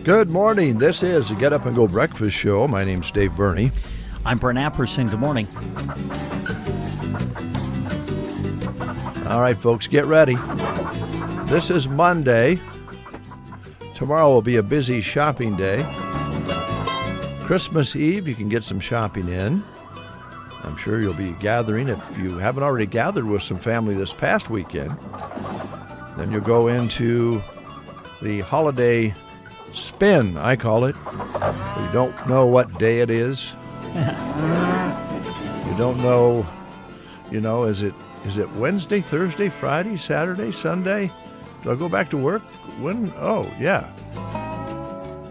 Good morning. This is the Get Up and Go Breakfast Show. My name's Dave Burney. I'm Brent Apperson. Good morning. All right, folks, get ready. This is Monday. Tomorrow will be a busy shopping day. Christmas Eve, you can get some shopping in. I'm sure you'll be gathering. If you haven't already gathered with some family this past weekend, then you'll go into the holiday spin, I call it. You don't know what day it is. You don't know, is it Wednesday, Thursday, Friday, Saturday, Sunday? Do I go back to work? When? Oh, yeah.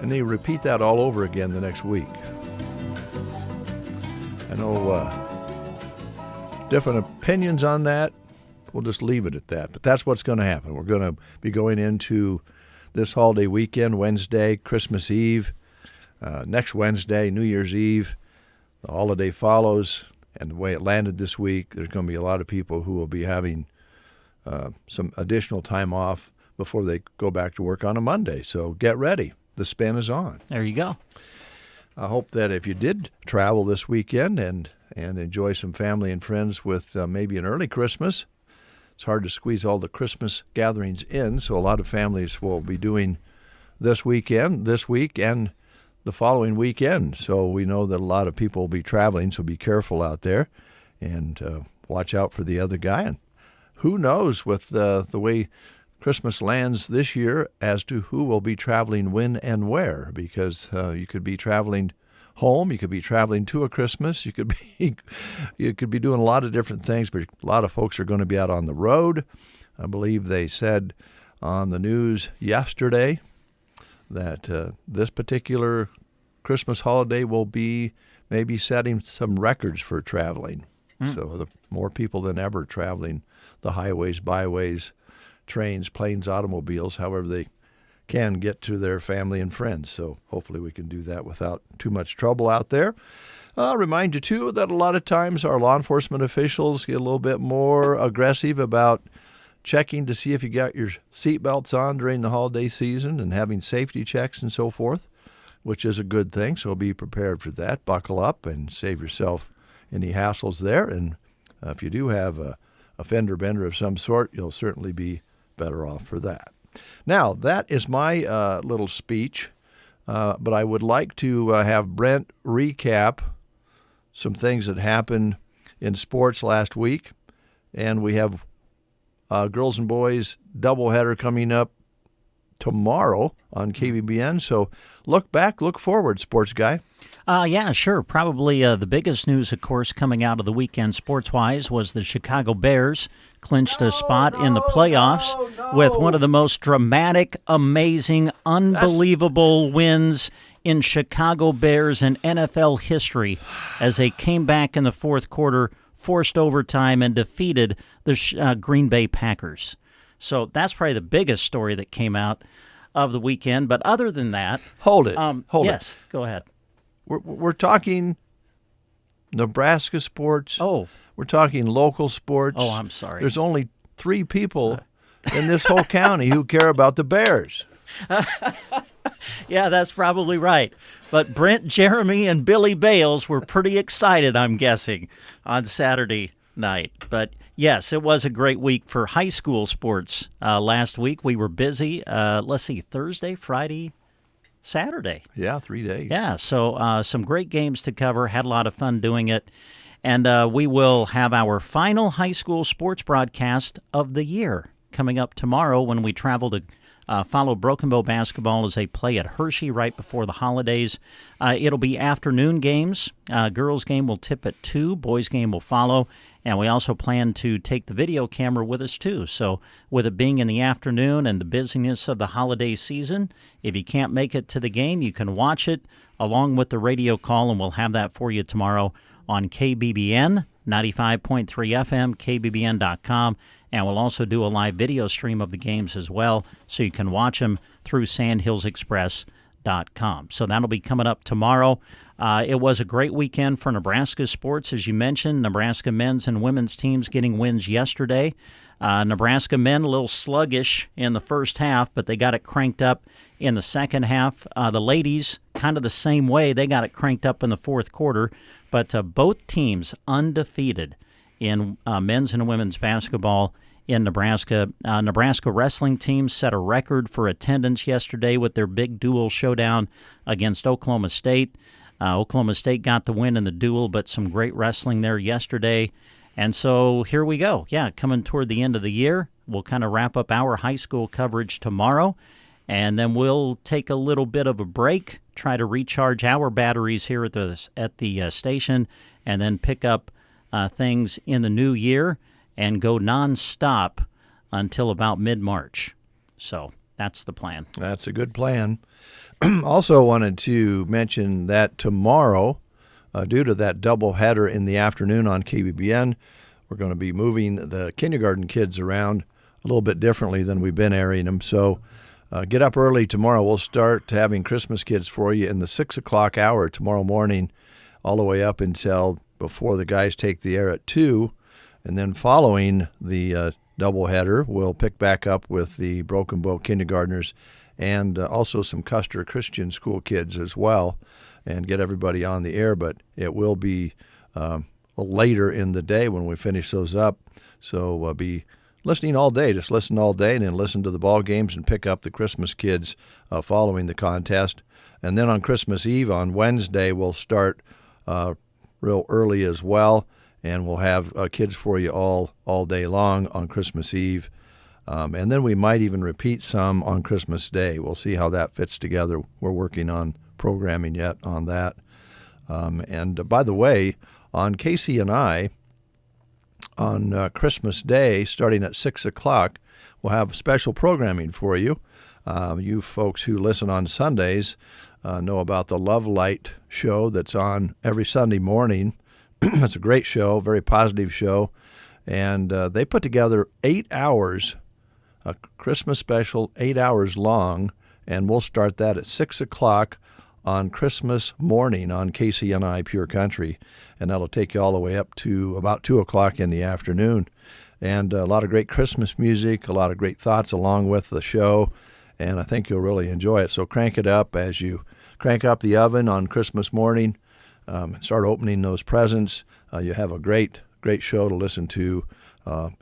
And they repeat that all over again the next week. I know different opinions on that. We'll just leave it at that. But that's what's going to happen. We're going to be going into this holiday weekend, Wednesday, Christmas Eve, next Wednesday, New Year's Eve. The holiday follows, and the way it landed this week, there's going to be a lot of people who will be having some additional time off before they go back to work on a Monday. So get ready. The spin is on. There you go. I hope that if you did travel this weekend and enjoy some family and friends with maybe an early Christmas, it's hard to squeeze all the Christmas gatherings in, so a lot of families will be doing this week, and the following weekend. So we know that a lot of people will be traveling, so be careful out there and watch out for the other guy. And who knows with the way Christmas lands this year as to who will be traveling when and where, because you could be traveling home, you could be traveling to a Christmas, you could be doing a lot of different things, but a lot of folks are going to be out on the road. I believe they said on the news yesterday that this particular Christmas holiday will be maybe setting some records for traveling. So the more people than ever traveling the highways, byways, trains, planes, automobiles, however they can get to their family and friends. So hopefully we can do that without too much trouble out there. I'll remind you, too, that a lot of times our law enforcement officials get a little bit more aggressive about checking to see if you got your seatbelts on during the holiday season and having safety checks and so forth, which is a good thing. So be prepared for that. Buckle up and save yourself any hassles there. And if you do have a fender bender of some sort, you'll certainly be better off for that. Now, that is my little speech, but I would like to have Brent recap some things that happened in sports last week. And we have girls and boys doubleheader coming up tomorrow on KBBN. So look back, look forward, sports guy. Yeah, sure. Probably the biggest news, of course, coming out of the weekend sports-wise was the Chicago Bears clinched a spot in the playoffs with one of the most dramatic, amazing, unbelievable wins in Chicago Bears and NFL history as they came back in the fourth quarter, forced overtime, and defeated the Green Bay Packers. So that's probably the biggest story that came out of the weekend. But other than that... Hold it. Yes, go ahead. We're talking Nebraska sports. Oh. We're talking local sports. Oh, I'm sorry. There's only 3 people in this whole county who care about the Bears. Yeah, that's probably right. But Brent, Jeremy, and Billy Bales were pretty excited, I'm guessing, on Saturday night. But yes, it was a great week for high school sports. Last week we were busy. Thursday, Friday, Saturday. Yeah, 3 days. Yeah, so some great games to cover. Had a lot of fun doing it. And we will have our final high school sports broadcast of the year coming up tomorrow when we travel to follow Broken Bow basketball as they play at Hershey right before the holidays. It'll be afternoon games. Girls' game will tip at 2. Boys' game will follow. And we also plan to take the video camera with us, too. So with it being in the afternoon and the busyness of the holiday season, if you can't make it to the game, you can watch it along with the radio call, and we'll have that for you tomorrow on KBBN, 95.3 FM, KBBN.com. And we'll also do a live video stream of the games as well, so you can watch them through sandhillsexpress.com. So that'll be coming up tomorrow. It was a great weekend for Nebraska sports, as you mentioned. Nebraska men's and women's teams getting wins yesterday. Nebraska men a little sluggish in the first half, but they got it cranked up in the second half. The ladies, kind of the same way. They got it cranked up in the fourth quarter, but both teams undefeated in men's and women's basketball in Nebraska. Nebraska wrestling team set a record for attendance yesterday with their big dual showdown against Oklahoma State. Oklahoma State got the win in the duel, but some great wrestling there yesterday. And so here we go. Yeah, coming toward the end of the year, we'll kind of wrap up our high school coverage tomorrow, and then we'll take a little bit of a break, try to recharge our batteries here at the station, and then pick up things in the new year and go nonstop until about mid-March. So that's the plan. That's a good plan. Also wanted to mention that tomorrow, due to that doubleheader in the afternoon on KBBN, we're going to be moving the kindergarten kids around a little bit differently than we've been airing them. So get up early tomorrow. We'll start having Christmas kids for you in the 6 o'clock hour tomorrow morning, all the way up until before the guys take the air at 2. And then following the doubleheader, we'll pick back up with the Broken Bow kindergartners and also some Custer Christian school kids as well, and get everybody on the air. But it will be later in the day when we finish those up. So we'll be listening all day. Just listen all day and then listen to the ball games and pick up the Christmas kids following the contest. And then on Christmas Eve, on Wednesday, we'll start real early as well. And we'll have kids for you all day long on Christmas Eve. And then we might even repeat some on Christmas Day. We'll see how that fits together. We're working on programming yet on that. And by the way, on KCNI, on Christmas Day, starting at 6 o'clock, we'll have special programming for you. You folks who listen on Sundays know about the Love Light show that's on every Sunday morning. It's a great show, very positive show. And they put together 8 hours, a Christmas special, 8 hours long, and we'll start that at 6 o'clock on Christmas morning on KCNI Pure Country, and that'll take you all the way up to about 2 o'clock in the afternoon. And a lot of great Christmas music, a lot of great thoughts along with the show, and I think you'll really enjoy it. So crank it up as you crank up the oven on Christmas morning. Start opening those presents. You have a great show to listen to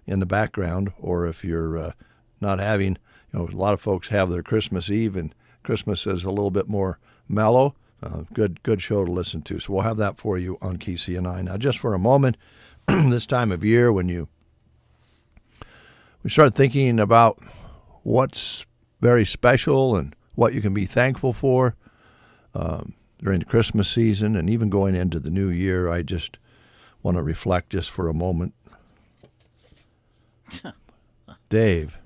in the background, or if you're not having, a lot of folks have their Christmas Eve, and Christmas is a little bit more mellow. Good show to listen to. So we'll have that for you on KCNI. Now, just for a moment, this time of year when we start thinking about what's very special and what you can be thankful for during the Christmas season and even going into the new year, I just want to reflect just for a moment. Dave,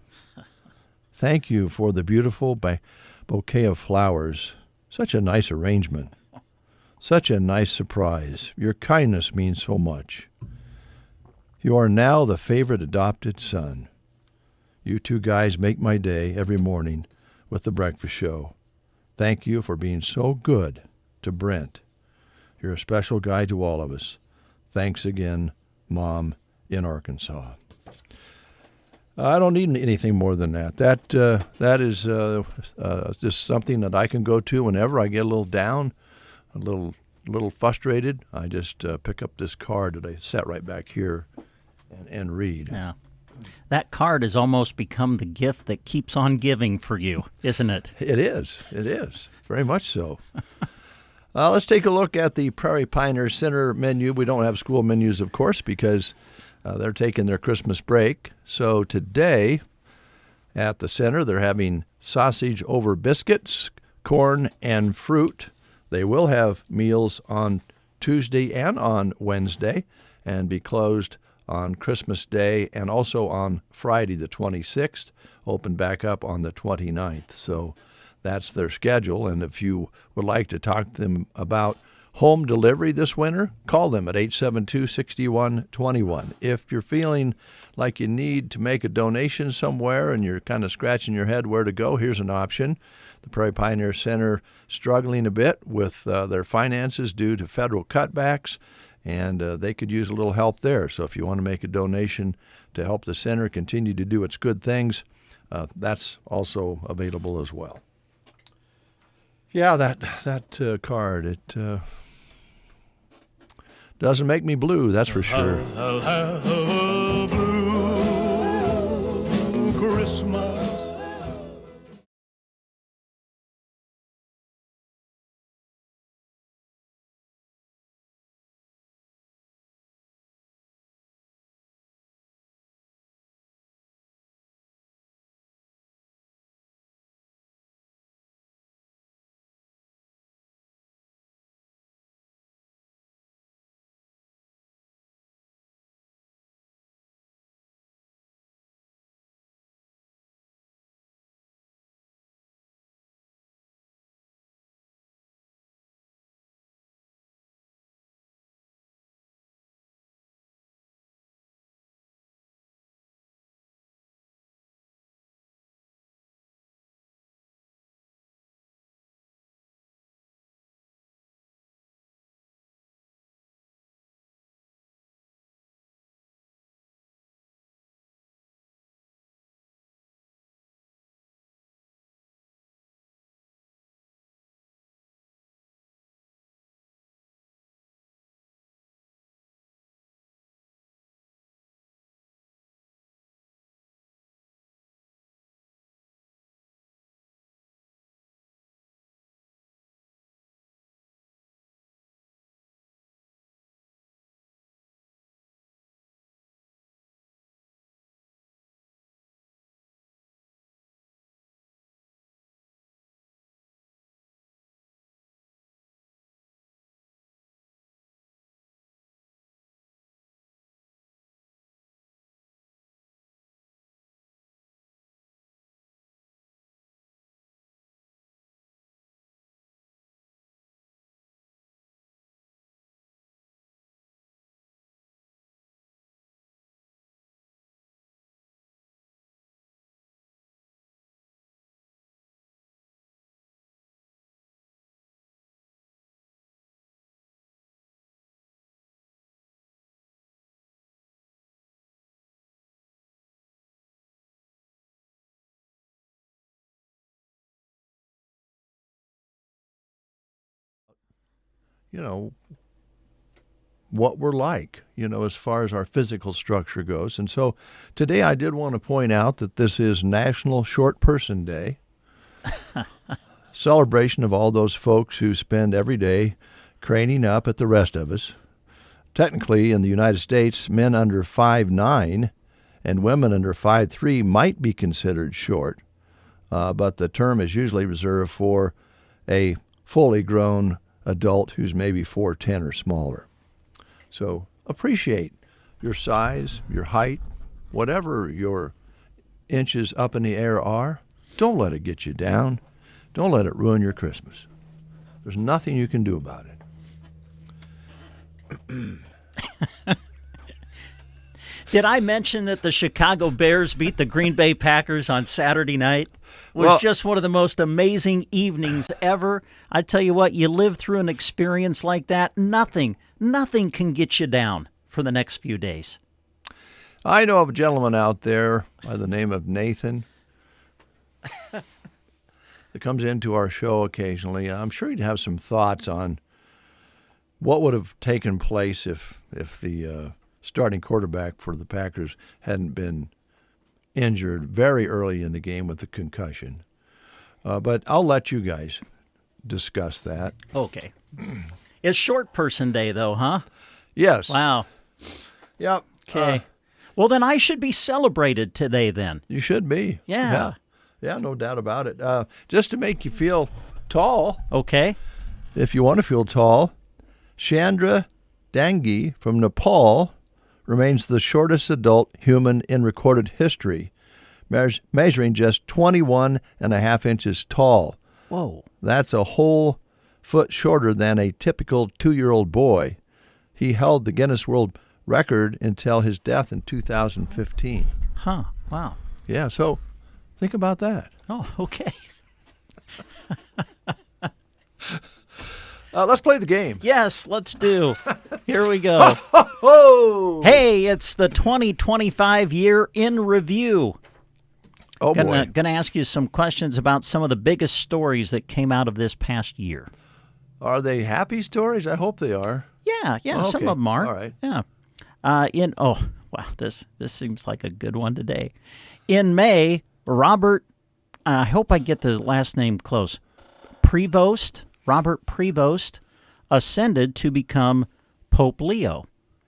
thank you for the beautiful bouquet of flowers. Such a nice arrangement. Such a nice surprise. Your kindness means so much. You are now the favorite adopted son. You two guys make my day every morning with the breakfast show. Thank you for being so good to Brent. You're a special guy to all of us. Thanks again, Mom in Arkansas. I don't need anything more than that. That is just something that I can go to whenever I get a little down, a little frustrated. I just pick up this card that I set right back here and read. Yeah. That card has almost become the gift that keeps on giving for you, isn't it? It is. It is. Very much so. Let's take a look at the Prairie Piners Center menu. We don't have school menus, of course, because they're taking their Christmas break. So today at the center, they're having sausage over biscuits, corn, and fruit. They will have meals on Tuesday and on Wednesday and be closed on Christmas Day and also on Friday the 26th, open back up on the 29th. So that's their schedule. And if you would like to talk to them about home delivery this winter, call them at 872-6121. If you're feeling like you need to make a donation somewhere and you're kind of scratching your head where to go, here's an option. The Prairie Pioneer Center struggling a bit with their finances due to federal cutbacks, and they could use a little help there. So if you want to make a donation to help the center continue to do its good things, that's also available as well. Yeah, that card, it doesn't make me blue, that's for sure. I'll have a blue Christmas. What we're like, as far as our physical structure goes. And so today I did want to point out that this is National Short Person Day, celebration of all those folks who spend every day craning up at the rest of us. Technically, in the United States, men under 5'9" and women under 5'3" might be considered short, but the term is usually reserved for a fully grown adult who's maybe 4'10" or smaller. So appreciate your size, your height, whatever your inches up in the air are. Don't let it get you down. Don't let it ruin your Christmas. There's nothing you can do about it. Did I mention that the Chicago Bears beat the Green Bay Packers on Saturday night? It was just one of the most amazing evenings ever. I tell you what, you live through an experience like that, nothing can get you down for the next few days. I know of a gentleman out there by the name of Nathan that comes into our show occasionally. I'm sure he'd have some thoughts on what would have taken place if the starting quarterback for the Packers hadn't been injured very early in the game with a concussion. But I'll let you guys discuss that. Okay. It's Short Person Day, though, huh? Yes. Wow. Yep. Okay. Well, then I should be celebrated today, then. You should be. Yeah. Yeah, no doubt about it. Just to make you feel tall. Okay. If you want to feel tall, Chandra Dangi from Nepal remains the shortest adult human in recorded history, measuring just 21 and a half inches tall. Whoa. That's a whole foot shorter than a typical 2-year-old boy. He held the Guinness World Record until his death in 2015. Huh. Wow. Yeah, so think about that. Oh, okay. Let's play the game. Yes, let's do. Here we go. Oh! Hey, it's the 2025 year in review. Oh, boy. Gonna ask you some questions about some of the biggest stories that came out of this past year. Are they happy stories? I hope they are. Yeah, Oh, some okay. of them are. All right. Yeah. Wow, this seems like a good one today. In May, Robert, I hope I get the last name close. Robert Prevost ascended to become Pope Leo.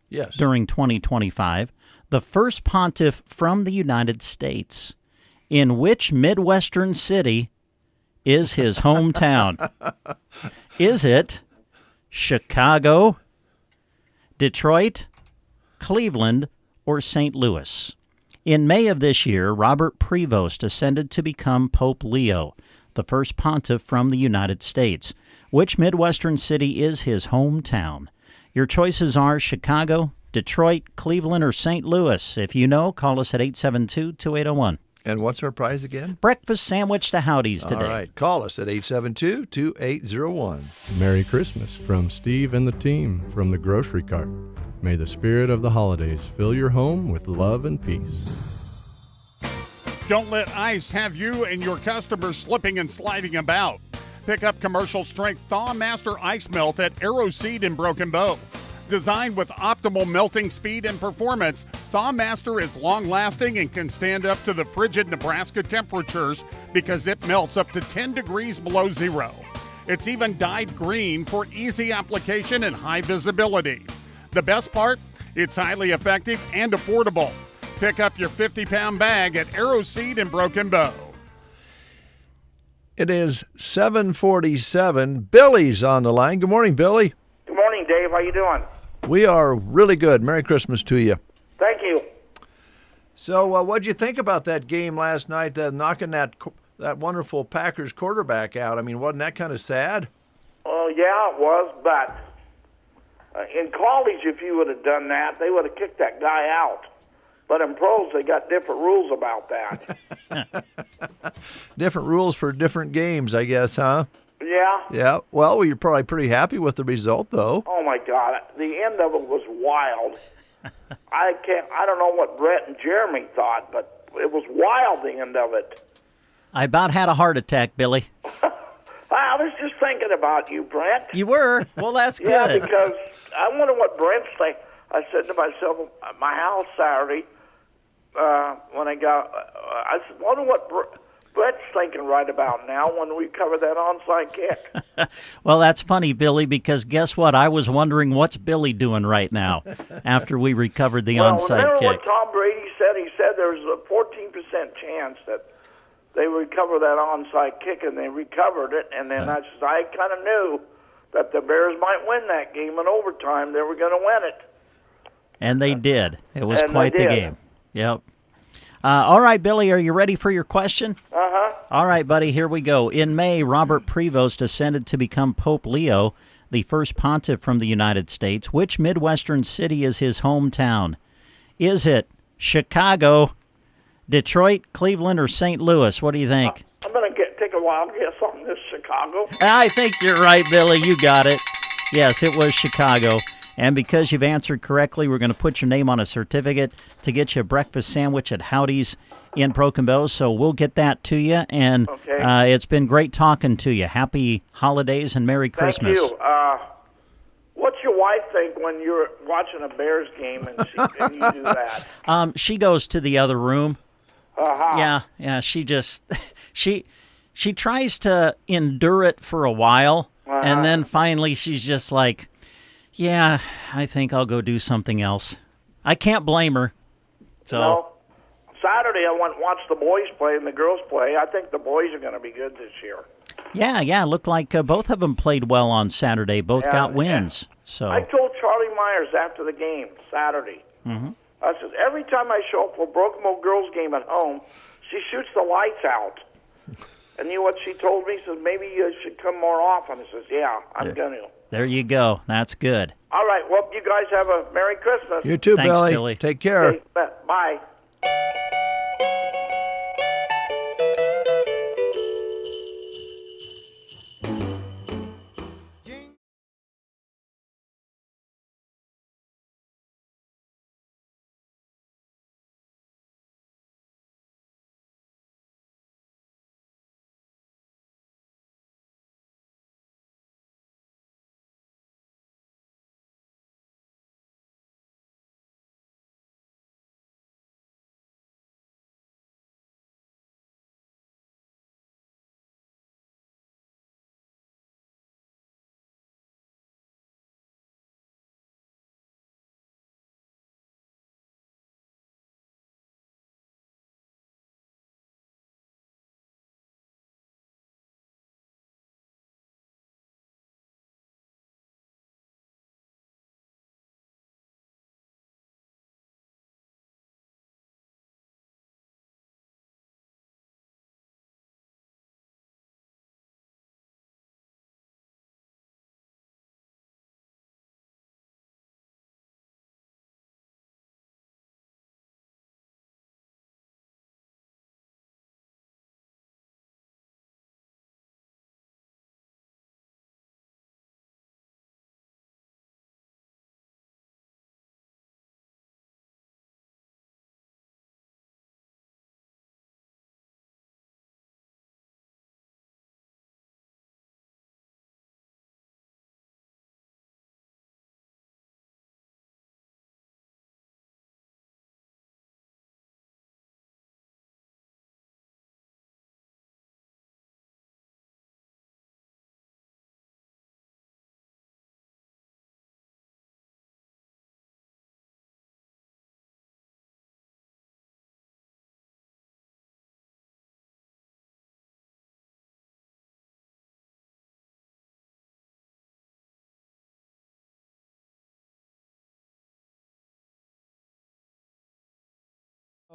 Yes. During 2025, the first pontiff from the United States. In which Midwestern city is his hometown? Is it Chicago, Detroit, Cleveland, or St. Louis? In May of this year, Robert Prevost ascended to become Pope Leo, the first pontiff from the United States. Which Midwestern city is his hometown? Your choices are Chicago, Detroit, Cleveland, or St. Louis. If you know, call us at 872-2801. And what's our prize again? Breakfast sandwich to Howdy's today. All right. Call us at 872-2801. Merry Christmas from Steve and the team from the grocery cart. May the spirit of the holidays fill your home with love and peace. Don't let ice have you and your customers slipping and sliding about. Pick up commercial strength Thaw Master Ice Melt at Arrow Seed in Broken Bow. Designed with optimal melting speed and performance, Thaw Master is long-lasting and can stand up to the frigid Nebraska temperatures because it melts up to 10 degrees below zero. It's even dyed green for easy application and high visibility. The best part? It's highly effective and affordable. Pick up your 50-pound bag at Arrow Seed in Broken Bow. It is 7:47. Billy's on the line. Good morning, Billy. Good morning, Dave. How you doing? We are really good. Merry Christmas to you. Thank you. So what'd you think about that game last night, knocking that wonderful Packers quarterback out? I mean, wasn't that kind of sad? Well, yeah, it was, but in college, if you would have done that, they would have kicked that guy out. But in pros, they got different rules about that. Different rules for different games, I guess, huh? Yeah. Yeah. Well, you're probably pretty happy with the result, though. Oh, my God. The end of it was wild. I don't know what Brett and Jeremy thought, but it was wild, the end of it. I about had a heart attack, Billy. I was just thinking about you, Brent. You were? Well, that's good. Yeah, because I wonder what Brent's thinking. I said to myself at my house Saturday when I got, I wonder what Brett's thinking right about now when we cover that onside kick. Well, that's funny, Billy, because guess what? I was wondering what's Billy doing right now after we recovered the onside remember kick. what Tom Brady said? He said there's a 14% chance that they would recover that onside kick, and they recovered it. And then I kind of knew that the Bears might win that game in overtime. They were going to win it. And they did. It was And quite they the did. game. Yep. All right, Billy, are you ready for your question? Uh-huh. All right, buddy, here we go. In May, Robert Prevost ascended to become Pope Leo, the first pontiff from the United States. Which Midwestern city is his hometown? Is it Chicago, Detroit, Cleveland, or St. Louis? What do you think? I'm going to take a wild guess on this, Chicago. I think you're right, Billy. You got it. Yes, it was Chicago. And because you've answered correctly, we're going to put your name on a certificate to get you a breakfast sandwich at Howdy's in Broken Bow. So we'll get that to you. And Okay. It's been great talking to you. Happy holidays and Merry Christmas. Thank you. What's your wife think when you're watching a Bears game and you do that? She goes to the other room. Uh-huh. Yeah. She just she tries to endure it for a while, and then finally she's just like, yeah, I think I'll go do something else. I can't blame her. So No. Saturday, I went and watched the boys play and the girls play. I think the boys are going to be good this year. yeah, looked like both of them played well on Saturday. Both Yeah, got wins. So I told Charlie Myers after the game Saturday, I said, every time I show up for Broken Bow girls game at home, she shoots the lights out. And you know what she told me? She says, maybe you should come more often. I says, yeah, I'm going to. There you go. That's good. All right. Well, you guys have a Merry Christmas. You too, Thanks, Billy. Billy. Take care. Okay, bye.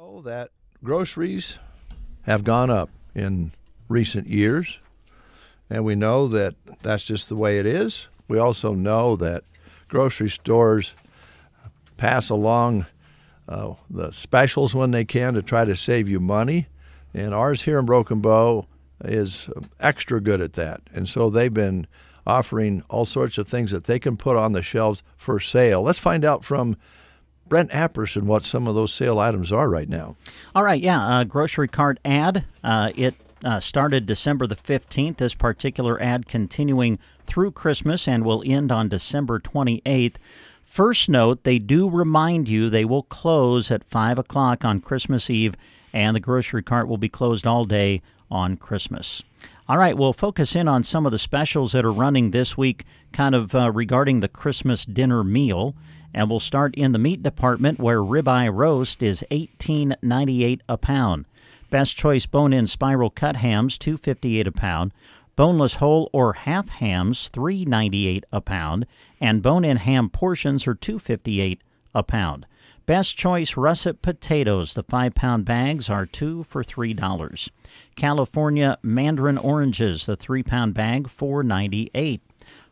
Oh, that groceries have gone up in recent years, and we know that that's just the way it is. We also know that grocery stores pass along the specials when they can to try to save you money, and ours here in Broken Bow is extra good at that. And so they've been offering all sorts of things that they can put on the shelves for sale. Let's find out from Brent Apperson what some of those sale items are right now. All right, grocery cart ad. It started December the 15th. This particular ad continuing through Christmas and will end on December 28th. First note, they do remind you they will close at 5 o'clock on Christmas Eve, and the grocery cart will be closed all day on Christmas. All right, we'll focus in on some of the specials that are running this week, kind of regarding the Christmas dinner meal. And we'll start in the meat department, where ribeye roast is $18.98 a pound. Best choice bone-in spiral cut hams, $2.58 a pound. Boneless whole or half hams, $3.98 a pound. And bone-in ham portions are $2.58 a pound. Best choice russet potatoes, the 5-pound bags, are 2 for $3. California mandarin oranges, the 3-pound bag, $4.98.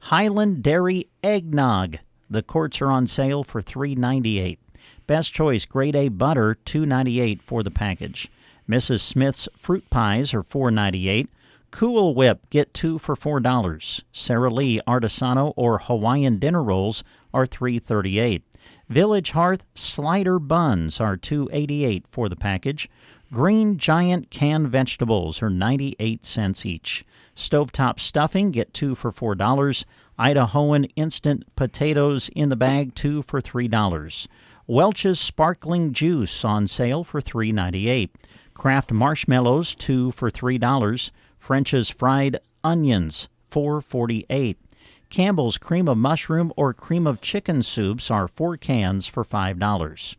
Highland Dairy eggnog, the quarts are on sale for $3.98. Best choice grade A butter, $2.98 for the package. Mrs. Smith's fruit pies are $4.98. Cool Whip, get 2 for $4. Sara Lee Artisano or Hawaiian dinner rolls are $3.38. Village Hearth slider buns are $2.88 for the package. Green Giant canned vegetables are 98 cents each. Stovetop stuffing, get 2 for $4. Idahoan instant potatoes in the bag, 2 for $3. Welch's sparkling juice on sale for $3.98. Kraft marshmallows, 2 for $3. French's fried onions, $4.48. Campbell's cream of mushroom or cream of chicken soups are 4 cans for $5.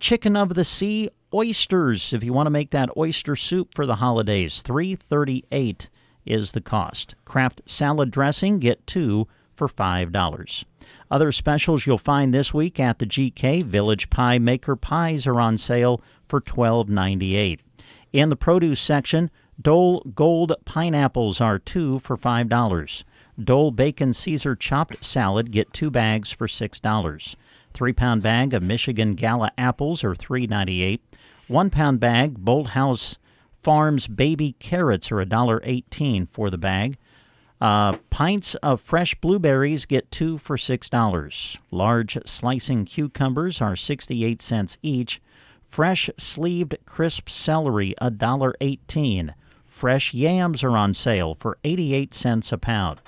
Chicken of the sea oysters, if you want to make that oyster soup for the holidays, $3.38 is the cost. Kraft salad dressing, get 2 for $5. Other specials you'll find this week at the GK, Village Pie Maker pies are on sale for $12.98. In the produce section, Dole Gold pineapples are 2 for $5. Dole Bacon Caesar chopped salad, get 2 bags for $6. 3-pound bag of Michigan Gala apples are $3.98. 1-pound bag Bolthouse Farms baby carrots are $1.18 for the bag. Pints of fresh blueberries get 2 for $6. Large slicing cucumbers are 68 cents each. Fresh sleeved crisp celery $1.18. Fresh yams are on sale for 88 cents a pound.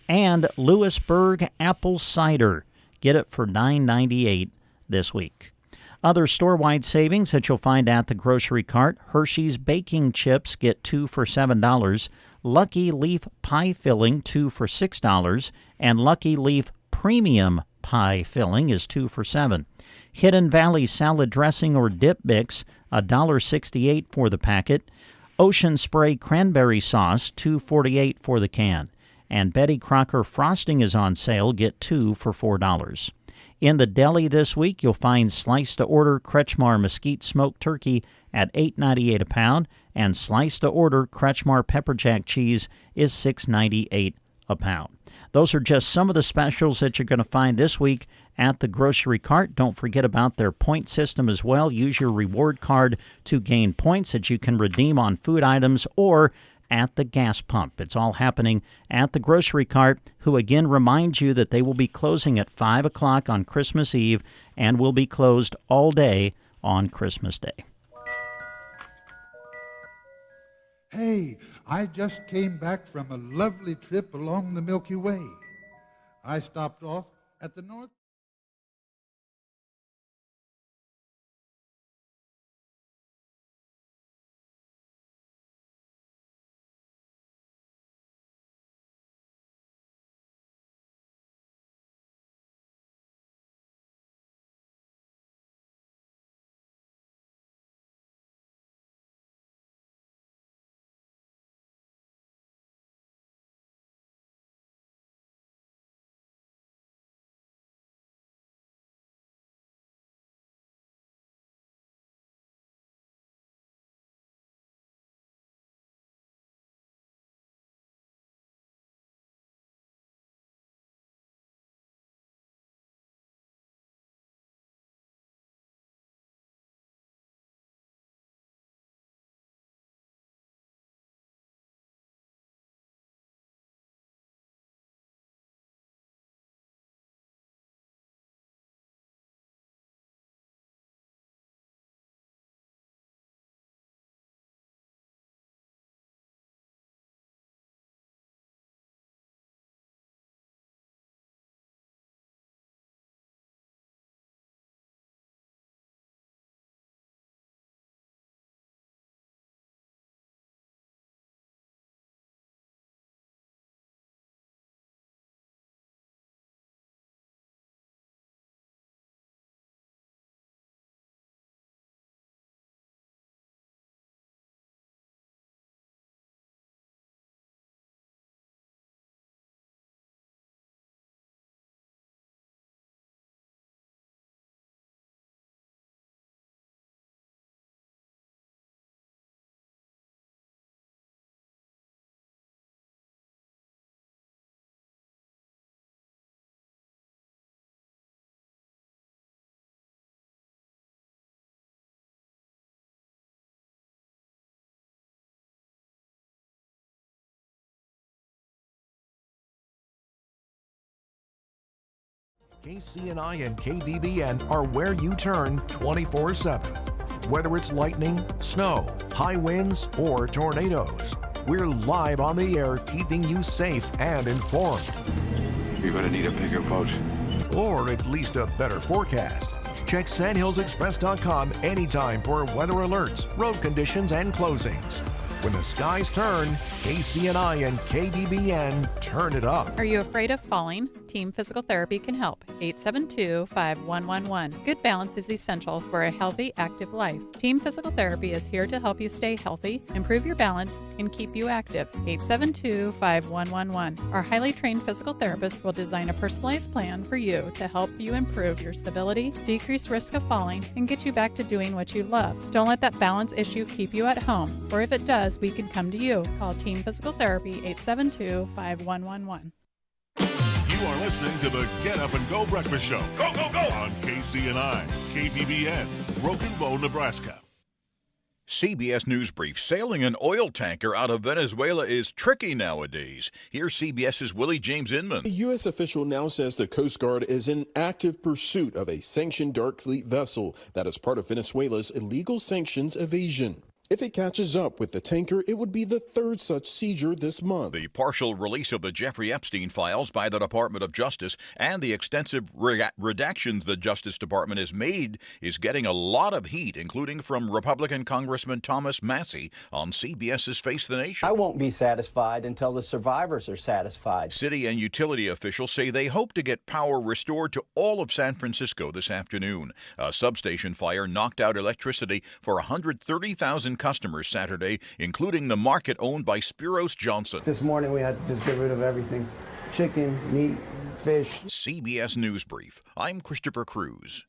And Lewisburg apple cider, get it for $9.98 this week. Other store-wide savings that you'll find at the grocery cart: Hershey's baking chips get 2 for $7. Lucky Leaf pie filling 2 for $6, and Lucky Leaf premium pie filling is 2 for $7. Hidden Valley salad dressing or dip mix $1.68 for the packet. Ocean Spray cranberry sauce $2.48 for the can. And Betty Crocker frosting is on sale, get 2 for $4. In the deli this week, you'll find sliced-to-order Kretschmar mesquite smoked turkey at $8.98 a pound, and sliced-to-order Kretschmar pepper jack cheese is $6.98 a pound. Those are just some of the specials that you're going to find this week at the grocery cart. Don't forget about their point system as well. Use your reward card to gain points that you can redeem on food items or at the gas pump. It's all happening at the grocery cart, who again reminds you that they will be closing at 5 o'clock on Christmas Eve and will be closed all day on Christmas Day. Hey, I just came back from a lovely trip along the Milky Way. I stopped off at the North KCNI and KBBN are where you turn 24/7. Whether it's lightning, snow, high winds, or tornadoes, we're live on the air keeping you safe and informed. You're going to need a bigger boat. Or at least a better forecast. Check sandhillsexpress.com anytime for weather alerts, road conditions, and closings. When the skies turn, KCNI and KBBN turn it up. Are you afraid of falling? Team Physical Therapy can help. 872-5111. Good balance is essential for a healthy, active life. Team Physical Therapy is here to help you stay healthy, improve your balance, and keep you active. 872-5111. Our highly trained physical therapist will design a personalized plan for you to help you improve your stability, decrease risk of falling, and get you back to doing what you love. Don't let that balance issue keep you at home, or if it does, we can come to you. Call Team Physical Therapy 872-5111. You are listening to the Get Up and Go Breakfast Show. Go, go, go! On KCNI, KBBN, Broken Bow, Nebraska. CBS News Brief. Sailing an oil tanker out of Venezuela is tricky nowadays. Here's CBS's Willie James Inman. A U.S. official now says the Coast Guard is in active pursuit of a sanctioned Dark Fleet vessel that is part of Venezuela's illegal sanctions evasion. If it catches up with the tanker, it would be the third such seizure this month. The partial release of the Jeffrey Epstein files by the Department of Justice and the extensive redactions the Justice Department has made is getting a lot of heat, including from Republican Congressman Thomas Massey on CBS's Face the Nation. I won't be satisfied until the survivors are satisfied. City and utility officials say they hope to get power restored to all of San Francisco this afternoon. A substation fire knocked out electricity for 130,000 customers Saturday, including the market owned by Spiros Johnson. This morning we had to just get rid of everything. Chicken, meat, fish. CBS News Brief. I'm Christopher Cruz.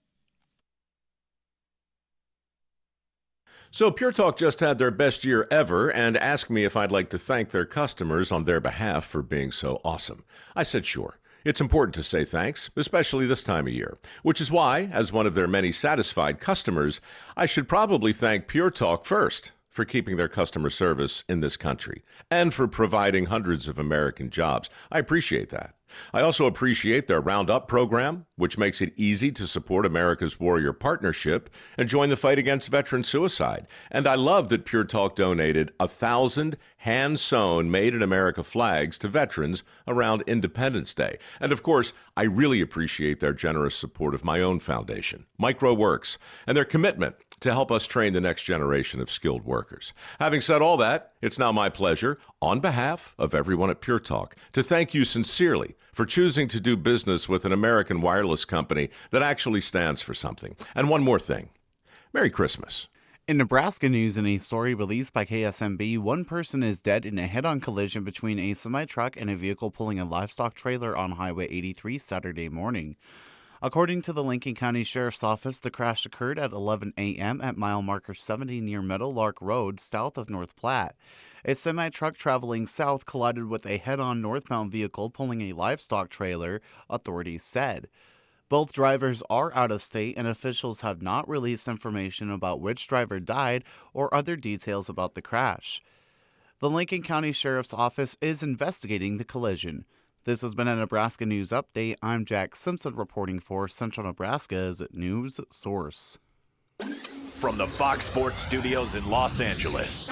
So Pure Talk just had their best year ever and asked me if I'd like to thank their customers on their behalf for being so awesome. I said sure. It's important to say thanks, especially this time of year, which is why, as one of their many satisfied customers, I should probably thank Pure Talk first for keeping their customer service in this country and for providing hundreds of American jobs. I appreciate that. I also appreciate their Roundup program, which makes it easy to support America's Warrior Partnership and join the fight against veteran suicide. And I love that Pure Talk donated 1,000 hand-sewn Made in America flags to veterans around Independence Day. And of course, I really appreciate their generous support of my own foundation, MicroWorks, and their commitment to help us train the next generation of skilled workers. Having said all that, it's now my pleasure, on behalf of everyone at Pure Talk, to thank you sincerely for choosing to do business with an American wireless company that actually stands for something. And one more thing. Merry Christmas. In Nebraska news, in a story released by KSMB, one person is dead in a head-on collision between a semi-truck and a vehicle pulling a livestock trailer on Highway 83 Saturday morning. According to the Lincoln County Sheriff's Office, the crash occurred at 11 a.m. at mile marker 70 near Meadowlark Road, south of North Platte. A semi-truck traveling south collided with a head-on northbound vehicle pulling a livestock trailer, authorities said. Both drivers are out of state, and officials have not released information about which driver died or other details about the crash. The Lincoln County Sheriff's Office is investigating the collision. This has been a Nebraska News Update. I'm Jack Simpson reporting for Central Nebraska's News Source. From the Fox Sports Studios in Los Angeles,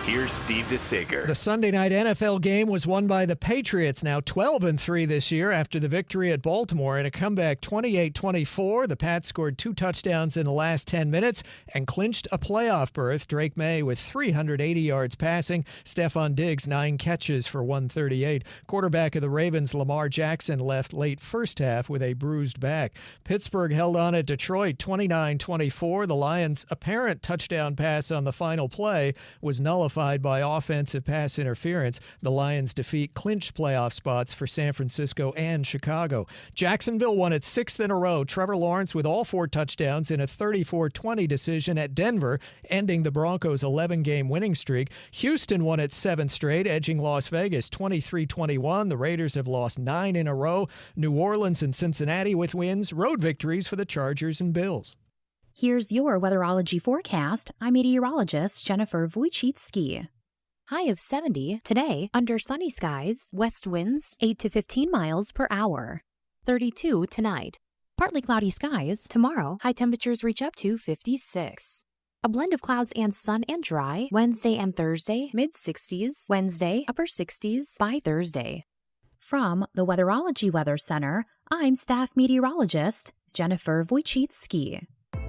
here's Steve DeSager. The Sunday night NFL game was won by the Patriots, now 12-3 this year after the victory at Baltimore. In a comeback 28-24, the Pats scored 2 touchdowns in the last 10 minutes and clinched a playoff berth. Drake May with 380 yards passing. Stephon Diggs 9 catches for 138. Quarterback of the Ravens, Lamar Jackson, left late first half with a bruised back. Pittsburgh held on at Detroit 29-24. The Lions' apparent touchdown pass on the final play was nullified by offensive pass interference. The Lions' defeat clinched playoff spots for San Francisco and Chicago. Jacksonville won its 6th in a row. Trevor Lawrence with all 4 touchdowns in a 34-20 decision at Denver, ending the Broncos' 11-game winning streak. Houston won its 7th straight, edging Las Vegas 23-21. The Raiders have lost 9 in a row. New Orleans and Cincinnati with wins. Road victories for the Chargers and Bills. Here's your weatherology forecast. I'm meteorologist Jennifer Wojcicki. High of 70 today, under sunny skies, west winds 8 to 15 miles per hour. 32 tonight. Partly cloudy skies tomorrow, high temperatures reach up to 56. A blend of clouds and sun and dry Wednesday and Thursday, mid-60s, Wednesday, upper 60s by Thursday. From the Weatherology Weather Center, I'm staff meteorologist Jennifer Wojcicki.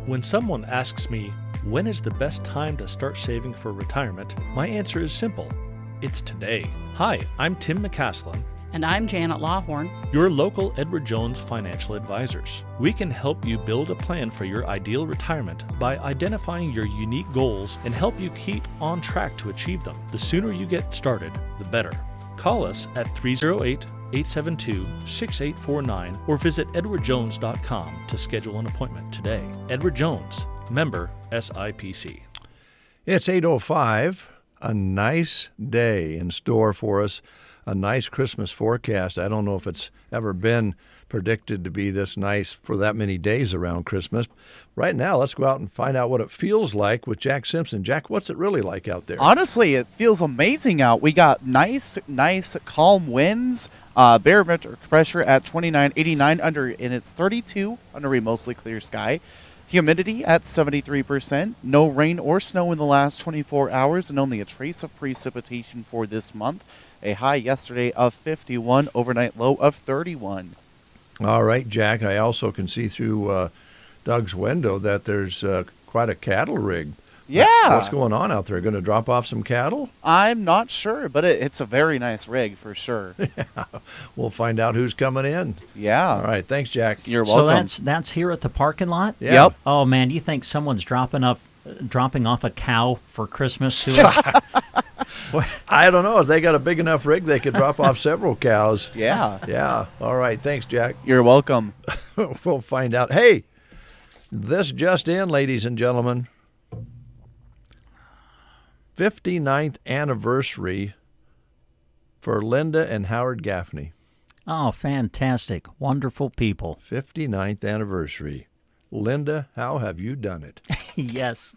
When someone asks me, when is the best time to start saving for retirement, my answer is simple. It's today. Hi, I'm Tim McCaslin, And I'm Janet Lawhorn. Your local Edward Jones financial advisors. We can help you build a plan for your ideal retirement by identifying your unique goals and help you keep on track to achieve them. The sooner you get started, the better. Call us at 308-872-6849 or visit edwardjones.com to schedule an appointment today. Edward Jones, member SIPC. It's 8:05. A nice day in store for us. A nice Christmas forecast. I don't know if it's ever been predicted to be this nice for that many days around Christmas. Right now, let's go out and find out what it feels like with Jack Simpson. Jack, what's it really like out there? Honestly, it feels amazing out. We got nice calm winds. Barometric pressure at 29.89 and it's 32 under a mostly clear sky. Humidity at 73%. No rain or snow in the last 24 hours and only a trace of precipitation for this month. A high yesterday of 51, overnight low of 31. All right, Jack. I also can see through Doug's window that there's quite a cattle rig. Yeah. What's going on out there? Going to drop off some cattle? I'm not sure, but it's a very nice rig for sure. Yeah. We'll find out who's coming in. Yeah. All right. Thanks, Jack. You're welcome. So that's here at the parking lot? Yeah. Yep. Oh, man, you think someone's dropping off a cow for Christmas to us? I don't know. If they got a big enough rig, they could drop off several cows. Yeah. Yeah. All right. Thanks, Jack. You're welcome. We'll find out. Hey, this just in, ladies and gentlemen. 59th anniversary for Linda and Howard Gaffney. Oh, fantastic. Wonderful people. 59th anniversary. Linda, how have you done it? Yes.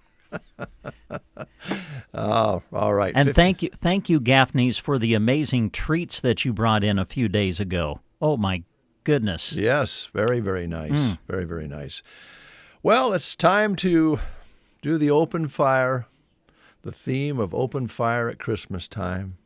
Oh, all right. And thank you, Gaffneys, for the amazing treats that you brought in a few days ago. Oh, my goodness. Yes, very, very nice. Very, very nice. Well, it's time to do the open fire, the theme of open fire at Christmas time.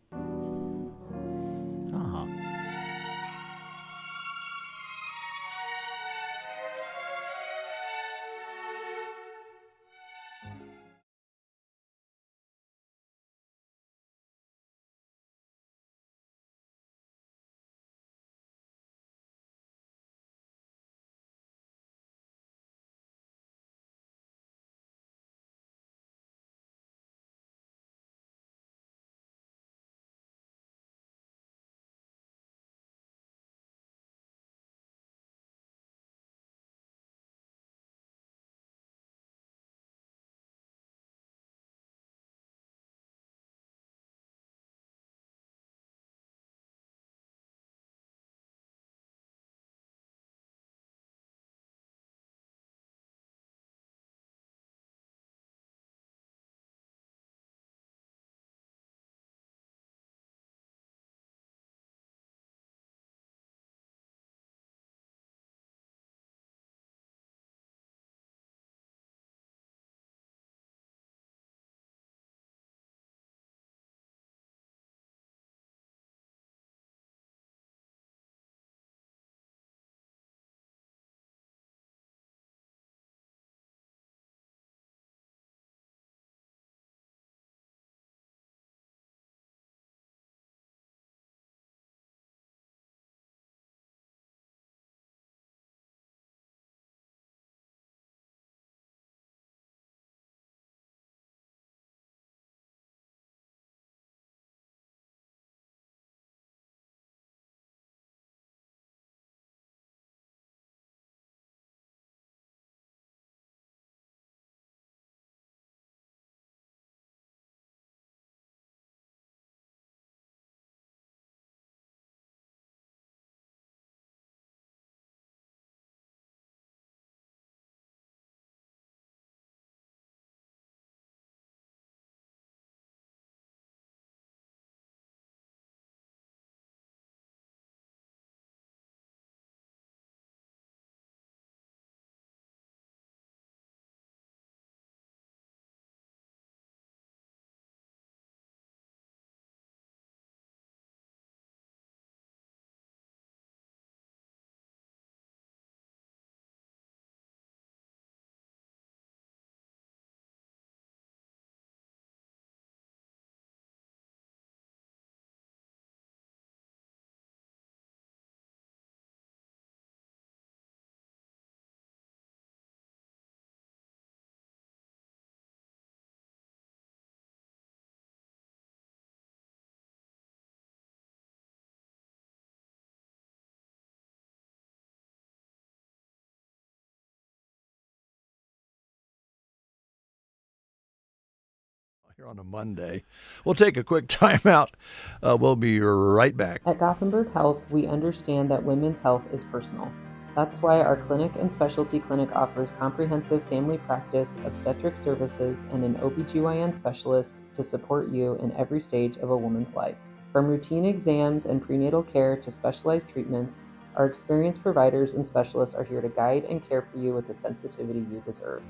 Here on a Monday. We'll take a quick time out. We'll be right back. At Gothenburg Health, we understand that women's health is personal. That's why our clinic and specialty clinic offers comprehensive family practice, obstetric services, and an OBGYN specialist to support you in every stage of a woman's life. From routine exams and prenatal care to specialized treatments, our experienced providers and specialists are here to guide and care for you with the sensitivity you deserve.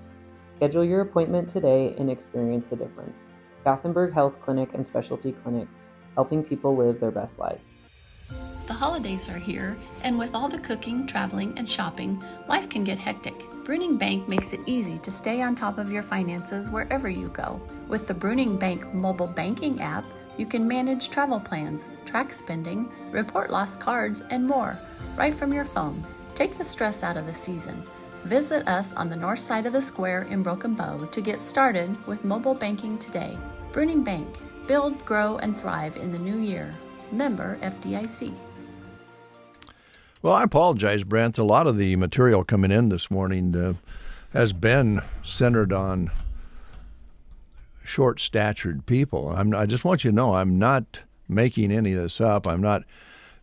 Schedule your appointment today and experience the difference. Gothenburg Health Clinic and Specialty Clinic, helping people live their best lives. The holidays are here, and with all the cooking, traveling, and shopping, life can get hectic. Bruning Bank makes it easy to stay on top of your finances wherever you go. With the Bruning Bank mobile banking app, you can manage travel plans, track spending, report lost cards, and more, right from your phone. Take the stress out of the season. Visit us on the north side of the square in Broken Bow to get started with mobile banking today. Bruning Bank. Build, grow, and thrive in the new year. Member FDIC. Well, I apologize, Brent. A lot of the material coming in this morning has been centered on short-statured people. I just want you to know I'm not making any of this up. I'm not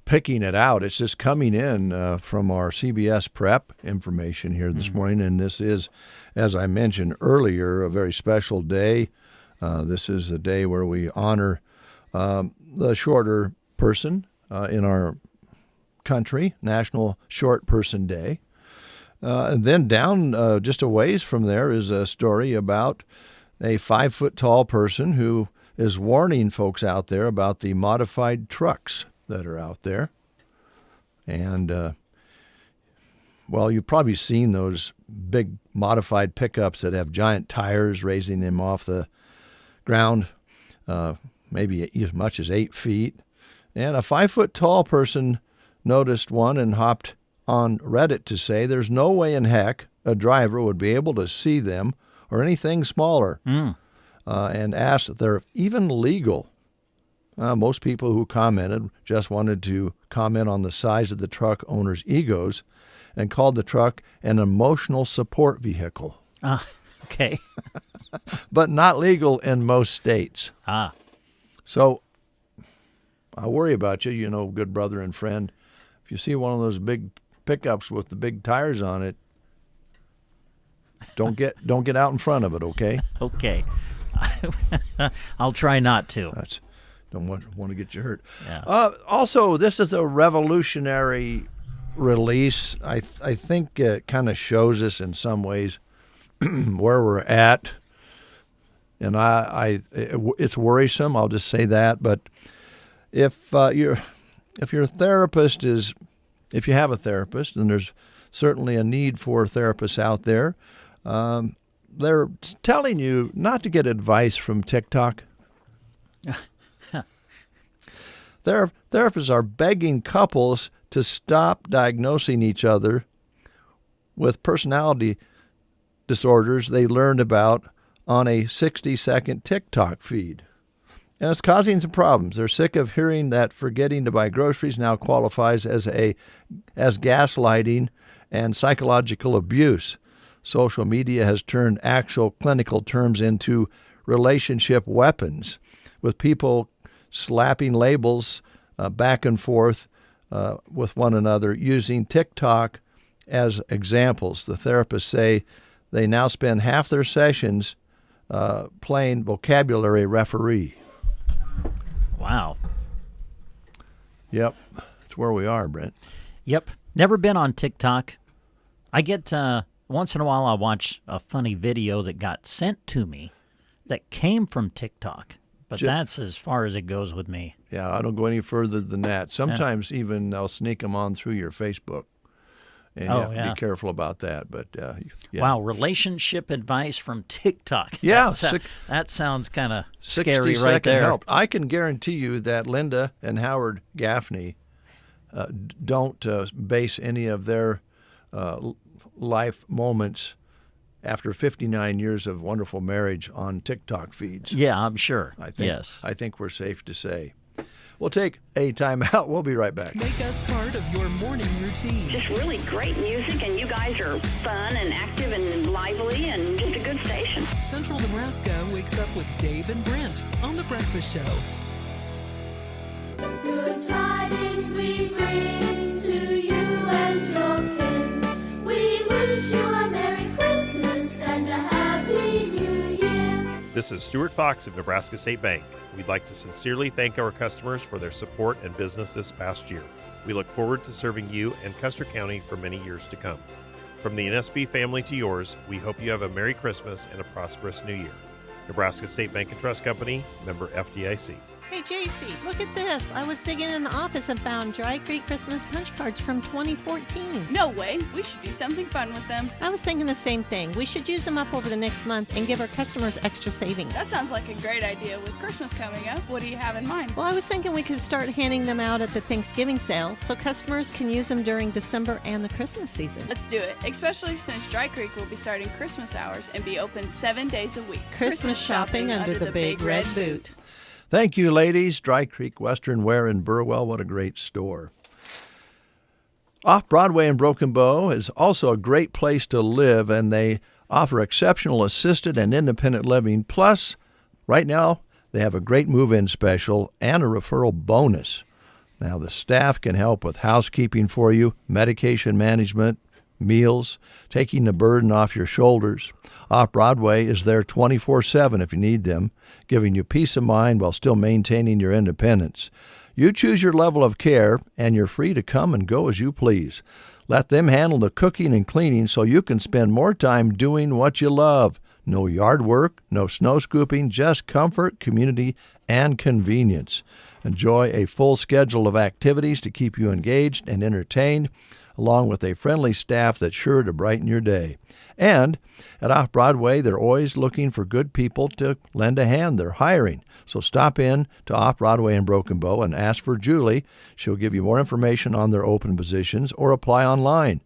picking it out. It's just coming in from our CBS Prep information here this morning, and this is, as I mentioned earlier, a very special day. This is a day where we honor the shorter person in our country, National Short Person Day. And then down just a ways from there is a story about a 5-foot-tall person who is warning folks out there about the modified trucks that are out there. And, well, you've probably seen those big modified pickups that have giant tires raising them off the ground, maybe as much as 8 feet. And a 5-foot-tall person noticed one and hopped on Reddit to say there's no way in heck a driver would be able to see them or anything smaller, and asked if they're even legal. Most people who commented just wanted to comment on the size of the truck owner's egos and called the truck an emotional support vehicle. Okay. But not legal in most states. So I worry about you, good brother and friend. If you see one of those big pickups with the big tires on it, don't get out in front of it, okay? Okay. I'll try not to. Don't want to get you hurt. Yeah. Also, this is a revolutionary release. I think it kind of shows us in some ways where we're at, and it's worrisome. I'll just say that. But if your therapist if you have a therapist, and there's certainly a need for therapists out there, they're telling you not to get advice from TikTok. Therapists are begging couples to stop diagnosing each other with personality disorders they learned about on a 60-second TikTok feed. And it's causing some problems. They're sick of hearing that forgetting to buy groceries now qualifies as gaslighting and psychological abuse. Social media has turned actual clinical terms into relationship weapons, with people slapping labels back and forth with one another using TikTok as examples. The therapists say they now spend half their sessions playing vocabulary referee. Wow. Yep. That's where we are, Brent. Yep. Never been on TikTok. I get, once in a while, I'll watch a funny video that got sent to me that came from TikTok. But that's as far as it goes with me. Yeah, I don't go any further than that. Sometimes even I'll sneak them on through your Facebook. And you have to be careful about that. But yeah. Wow, relationship advice from TikTok. Yeah. That sounds kind of scary right there. Help. I can guarantee you that Linda and Howard Gaffney don't base any of their life moments after 59 years of wonderful marriage on TikTok feeds. Yeah, I'm sure. I think we're safe to say. We'll take a time out. We'll be right back. Make us part of your morning routine. Just really great music, and you guys are fun and active and lively and just a good station. Central Nebraska wakes up with Dave and Brent on The Breakfast Show. Good tidings we bring to you and your kin. We wish you a Merry Christmas and a Happy New Year. This is Stuart Fox of Nebraska State Bank. We'd like to sincerely thank our customers for their support and business this past year. We look forward to serving you and Custer County for many years to come. From the NSB family to yours, we hope you have a Merry Christmas and a prosperous New Year. Nebraska State Bank and Trust Company, member FDIC. Hey, JC, look at this. I was digging in the office and found Dry Creek Christmas punch cards from 2014. No way. We should do something fun with them. I was thinking the same thing. We should use them up over the next month and give our customers extra savings. That sounds like a great idea. With Christmas coming up, what do you have in mind? Well, I was thinking we could start handing them out at the Thanksgiving sale so customers can use them during December and the Christmas season. Let's do it, especially since Dry Creek will be starting Christmas hours and be open 7 days a week. Christmas shopping under the big red boot. Thank you, ladies. Dry Creek Western Wear in Burwell. What a great store. Off-Broadway in Broken Bow is also a great place to live, and they offer exceptional assisted and independent living. Plus, right now, they have a great move-in special and a referral bonus. Now, the staff can help with housekeeping for you, medication management, meals, taking the burden off your shoulders. Off-Broadway is there 24/7 if you need them, giving you peace of mind while still maintaining your independence. You choose your level of care, and you're free to come and go as you please. Let them handle the cooking and cleaning so you can spend more time doing what you love. No yard work, no snow scooping, just comfort, community, and convenience. Enjoy a full schedule of activities to keep you engaged and entertained, along with a friendly staff that's sure to brighten your day. And at Off-Broadway, they're always looking for good people to lend a hand. They're hiring. So stop in to Off-Broadway in Broken Bow and ask for Julie. She'll give you more information on their open positions or apply online.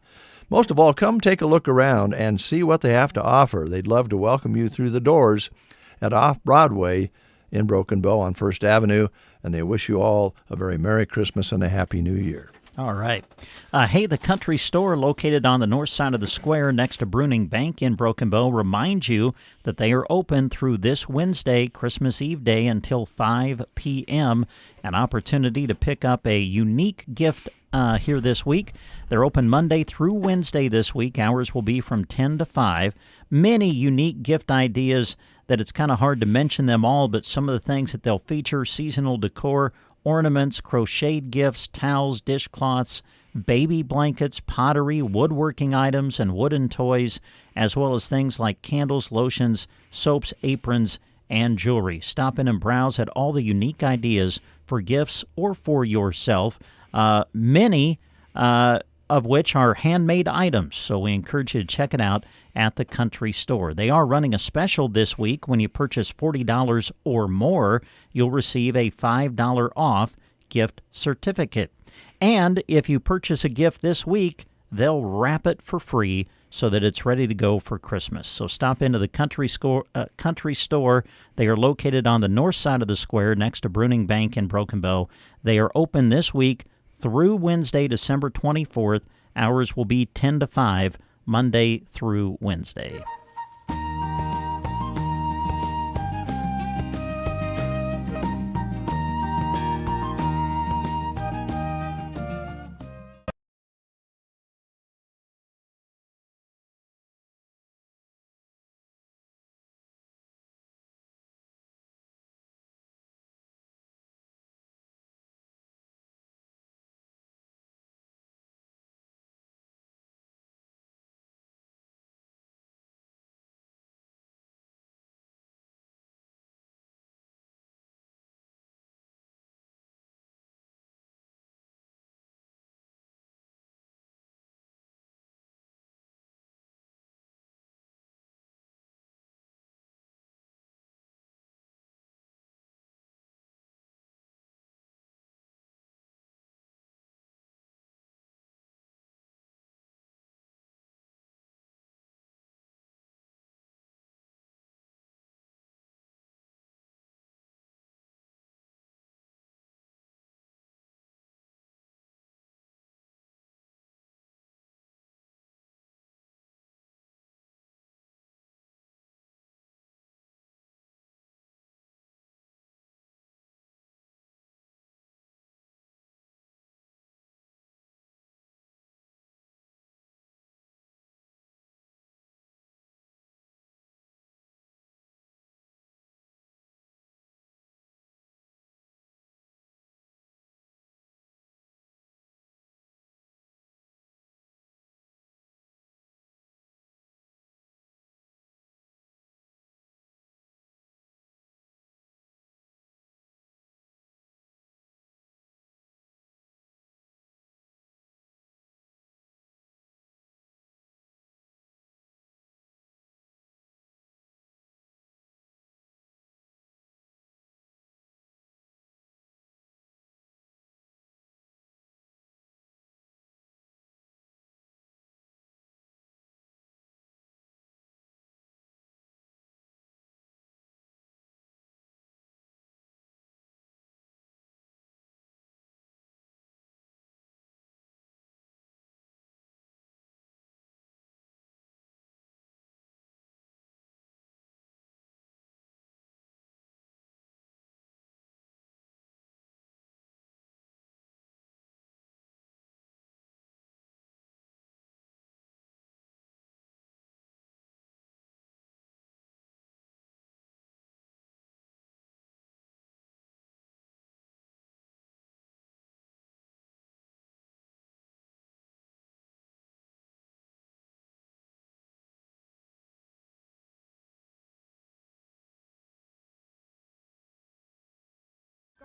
Most of all, come take a look around and see what they have to offer. They'd love to welcome you through the doors at Off-Broadway in Broken Bow on 1st Avenue, and they wish you all a very Merry Christmas and a Happy New Year. All right. Hey, the Country Store located on the north side of the square next to Bruning Bank in Broken Bow reminds you that they are open through this Wednesday, Christmas Eve day, until 5 p.m. An opportunity to pick up a unique gift here this week. They're open Monday through Wednesday this week. Hours will be from 10 to 5. Many unique gift ideas that it's kind of hard to mention them all, but some of the things that they'll feature: seasonal decor, ornaments, crocheted gifts, towels, dishcloths, baby blankets, pottery, woodworking items, and wooden toys, as well as things like candles, lotions, soaps, aprons, and jewelry. Stop in and browse at all the unique ideas for gifts or for yourself, many of which are handmade items. So we encourage you to check it out at the Country Store. They are running a special this week. When you purchase $40 or more, you'll receive a $5 off gift certificate. And if you purchase a gift this week, they'll wrap it for free so that it's ready to go for Christmas. So stop into the Country Store. They are located on the north side of the square next to Bruning Bank in Broken Bow. They are open this week through Wednesday, December 24th. Hours will be 10 to 5, Monday through Wednesday.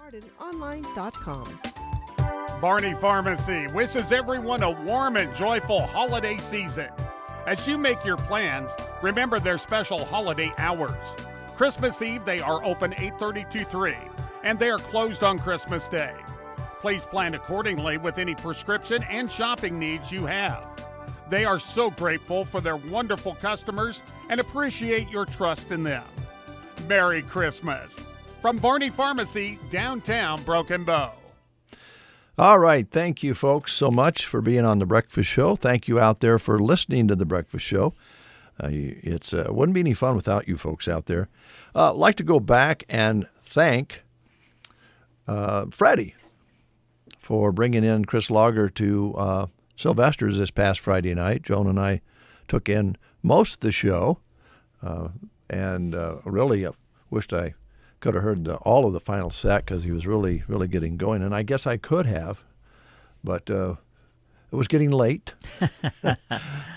gardenonline.com. Barney Pharmacy wishes everyone a warm and joyful holiday season. As you make your plans, remember their special holiday hours. Christmas Eve, they are open 8:30 to 3, and they are closed on Christmas Day. Please plan accordingly with any prescription and shopping needs you have. They are so grateful for their wonderful customers and appreciate your trust in them. Merry Christmas. From Barney Pharmacy, downtown Broken Bow. All right. Thank you, folks, so much for being on The Breakfast Show. Thank you out there for listening to The Breakfast Show. It wouldn't be any fun without you folks out there. I'd like to go back and thank Freddie for bringing in Chris Lager to Sylvester's this past Friday night. Joan and I took in most of the show, and really wished I could have heard all of the final set because he was really, really getting going. And I guess I could have, but it was getting late.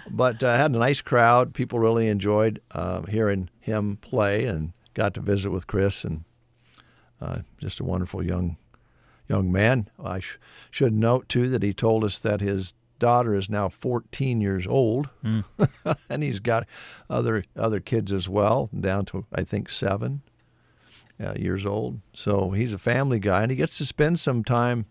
But had a nice crowd. People really enjoyed hearing him play and got to visit with Chris. And just a wonderful young man. I should note, too, that he told us that his daughter is now 14 years old, and he's got other kids as well, down to, I think, 7 years old. So he's a family guy, and he gets to spend some time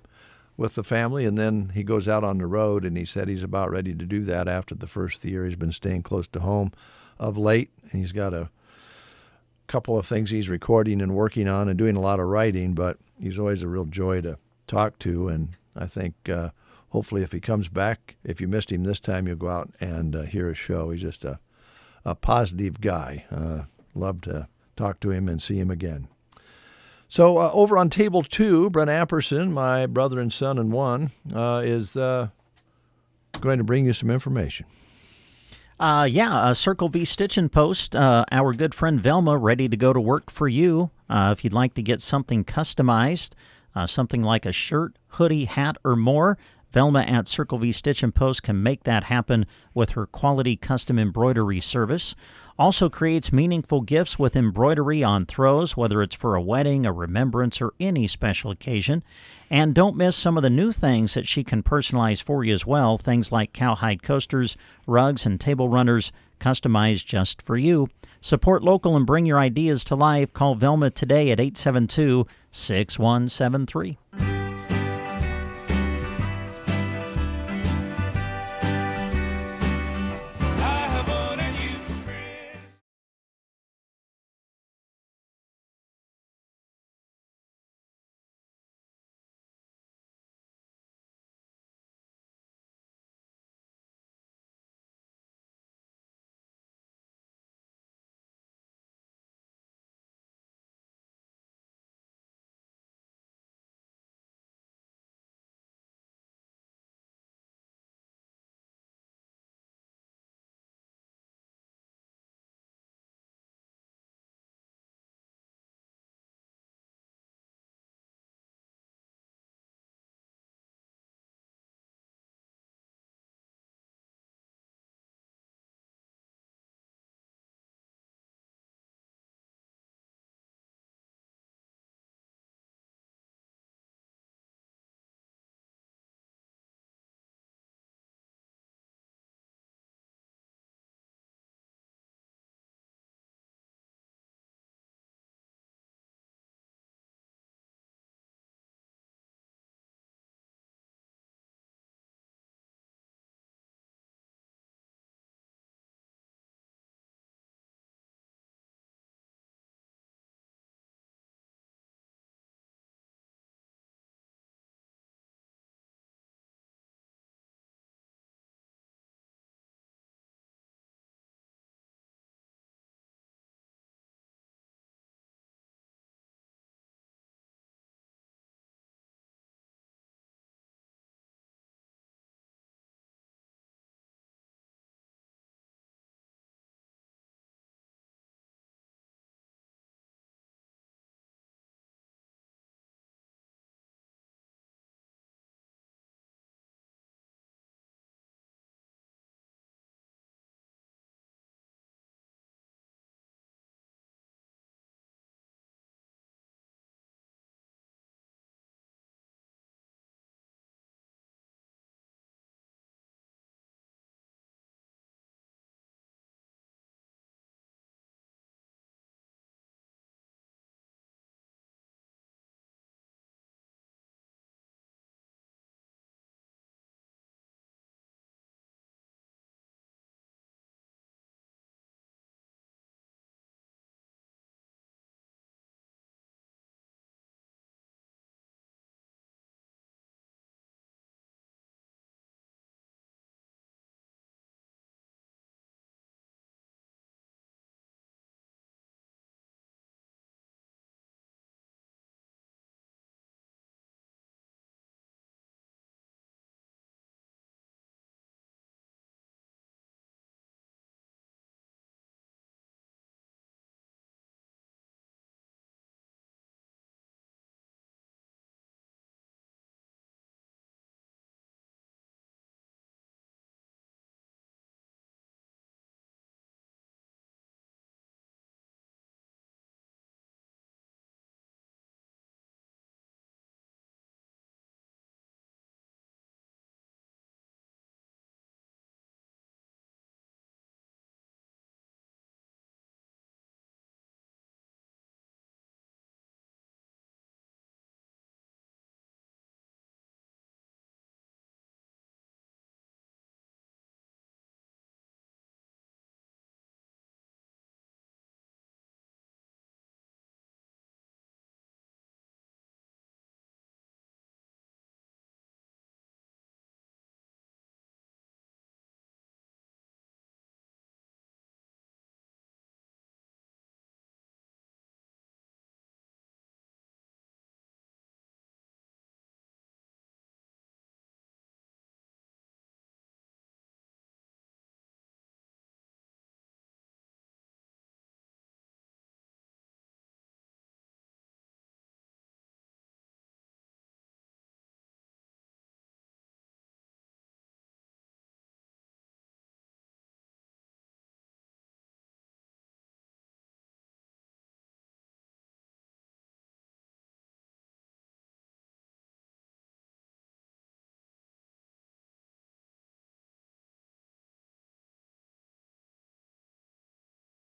with the family, and then he goes out on the road, and he said he's about ready to do that after the first year. He's been staying close to home of late, and he's got a couple of things he's recording and working on and doing a lot of writing, but he's always a real joy to talk to, and I think hopefully if he comes back, if you missed him this time, you'll go out and hear his show. He's just a positive guy. Love to talk to him and see him again. So over on table 2, Brent Apperson, my brother and son in one, is going to bring you some information. Circle V Stitch and Post, our good friend Velma, ready to go to work for you. If you'd like to get something customized, something like a shirt, hoodie, hat, or more, Velma at Circle V Stitch and Post can make that happen with her quality custom embroidery service. Also creates meaningful gifts with embroidery on throws, whether it's for a wedding, a remembrance, or any special occasion. And don't miss some of the new things that she can personalize for you as well, things like cowhide coasters, rugs, and table runners customized just for you. Support local and bring your ideas to life. Call Velma today at 872-6173.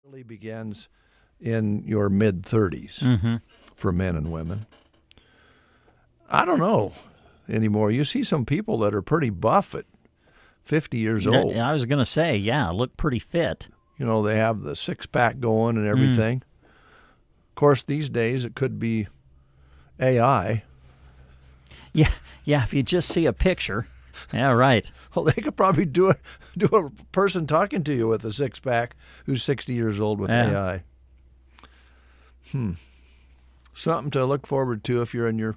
really begins in your mid-30s for men and women. I don't know anymore. You see some people that are pretty buff at 50 years old. I was going to say, look pretty fit. You know, they have the six-pack going and everything. Of course, these days it could be AI. Yeah, if you just see a picture. Yeah, right. Well, they could probably do a person talking to you with a six-pack who's 60 years old with AI. Something to look forward to if you're in your...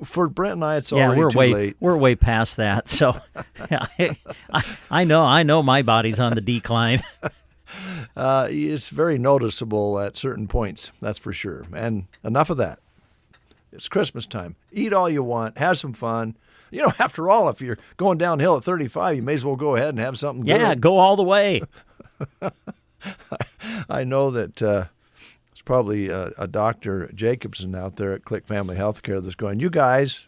For Brent and I, it's already too late. We're way past that. So I know my body's on the decline. It's very noticeable at certain points, that's for sure. And enough of that. It's Christmas time. Eat all you want. Have some fun. You know, after all, if you're going downhill at 35, you may as well go ahead and have something good. Yeah, go all the way. I know that it's probably a Dr. Jacobson out there at Click Family Healthcare that's going, you guys,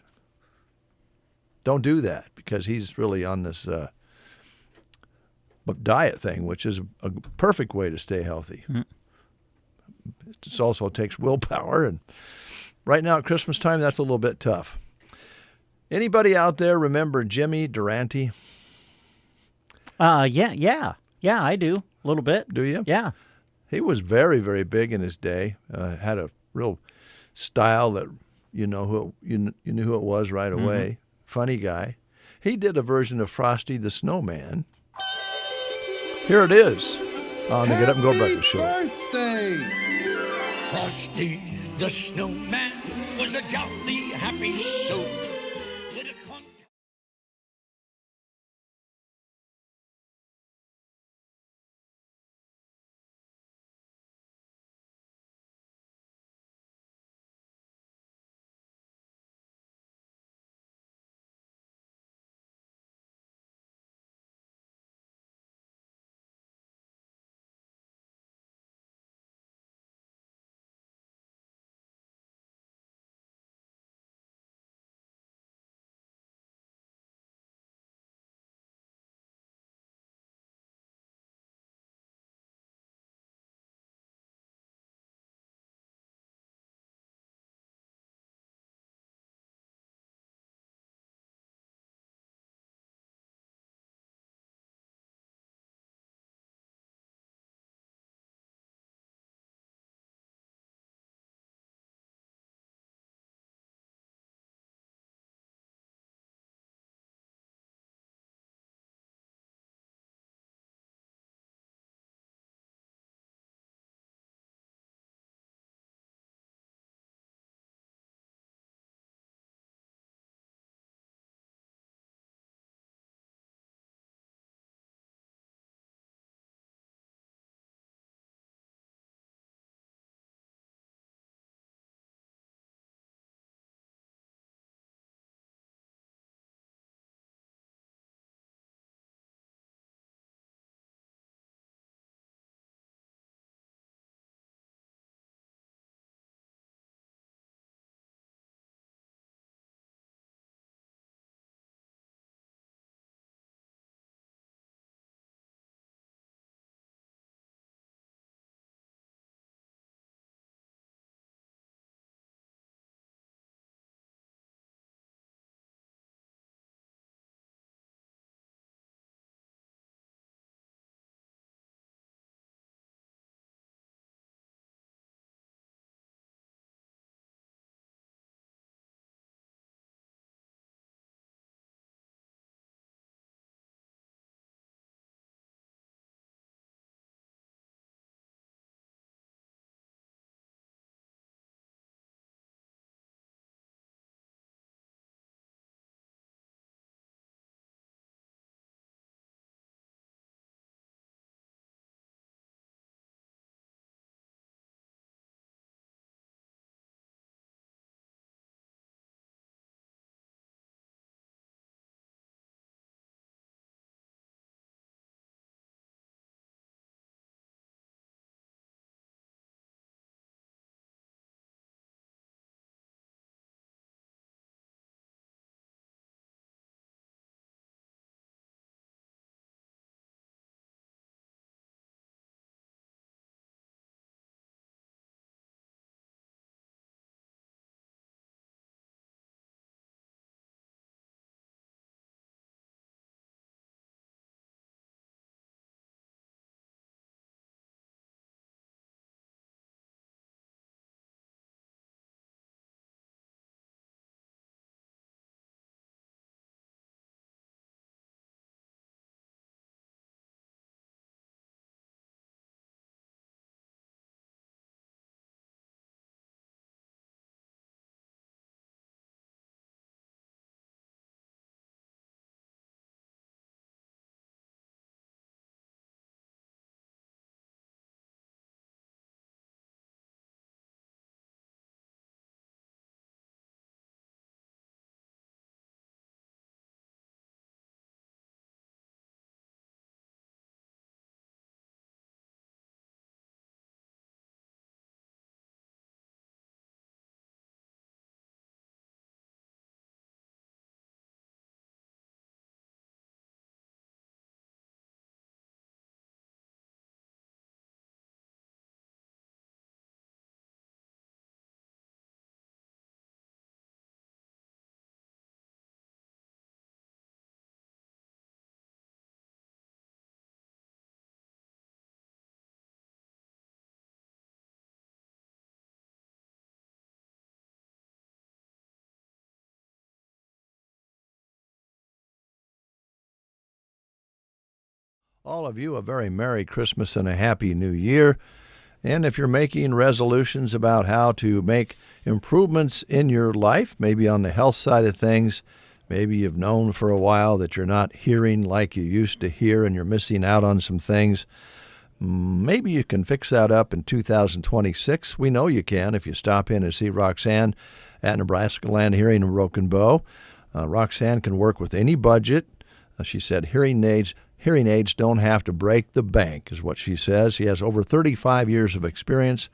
don't do that, because he's really on this diet thing, which is a perfect way to stay healthy. It also takes willpower, and right now at Christmas time, that's a little bit tough. Anybody out there remember Jimmy Durante? Yeah, I do a little bit. Do you? Yeah. He was very, very big in his day. Had a real style that you knew who it was right away. Funny guy. He did a version of Frosty the Snowman. Here it is on the Get Up and Go Breakfast Show. Birthday! Frosty the Snowman was a jolly happy soul. all of you a very Merry Christmas and a Happy New Year. And if you're making resolutions about how to make improvements in your life, maybe on the health side of things, maybe you've known for a while that you're not hearing like you used to hear and you're missing out on some things, maybe you can fix that up in 2026. We know you can if you stop in and see Roxanne at Nebraska Land Hearing in Broken Bow. Roxanne can work with any budget. She said hearing aids don't have to break the bank, is what she says. She has over 35 years of experience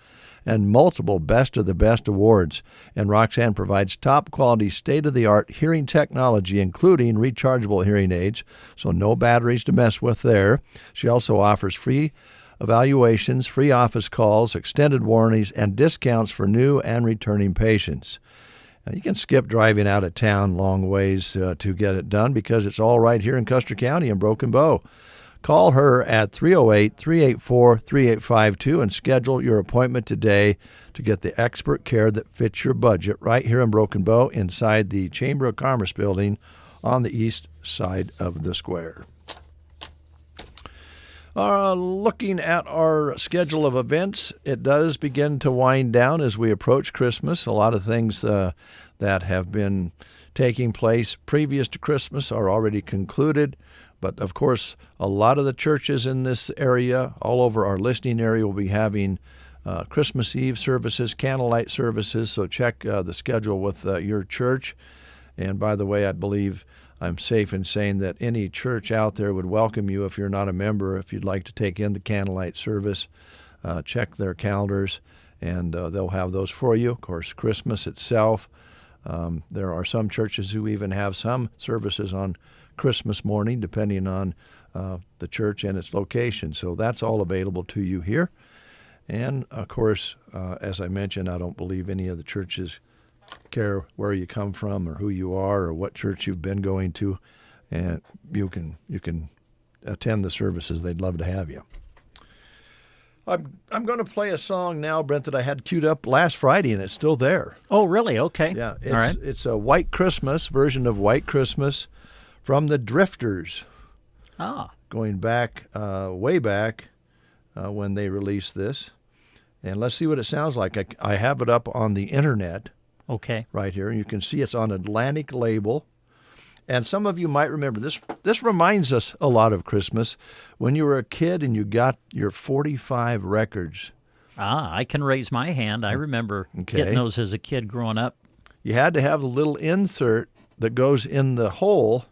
and multiple Best of the Best awards. And Roxanne provides top-quality, state-of-the-art hearing technology, including rechargeable hearing aids, so no batteries to mess with there. She also offers free evaluations, free office calls, extended warranties, and discounts for new and returning patients. Now, you can skip driving out of town long ways to get it done because it's all right here in Custer County in Broken Bow. Call her at 308-384-3852 and schedule your appointment today to get the expert care that fits your budget right here in Broken Bow inside the Chamber of Commerce building on the east side of the square. Looking at our schedule of events, it does begin to wind down as we approach Christmas. A lot of things that have been taking place previous to Christmas are already concluded. But, of course, a lot of the churches in this area, all over our listening area, will be having Christmas Eve services, candlelight services. So check the schedule with your church. And, by the way, I believe I'm safe in saying that any church out there would welcome you if you're not a member. If you'd like to take in the candlelight service, check their calendars, and they'll have those for you. Of course, Christmas itself, there are some churches who even have some services on Christmas morning, depending on the church and its location. So that's all available to you here. And, of course, as I mentioned, I don't believe any of the churches care where you come from or who you are or what church you've been going to, and you can attend the services. They'd love to have you. I'm going to play a song now, Brent, that I had queued up last Friday, and it's still there. Oh, really? Okay. Yeah. All right. It's a White Christmas version of White Christmas from the Drifters. Going back, way back when they released this. And let's see what it sounds like. I have it up on the internet. Okay. Right here. And you can see it's on Atlantic label. And some of you might remember this. This reminds us a lot of Christmas when you were a kid and you got your 45 records. I can raise my hand. I remember getting those as a kid growing up. You had to have a little insert that goes in the hole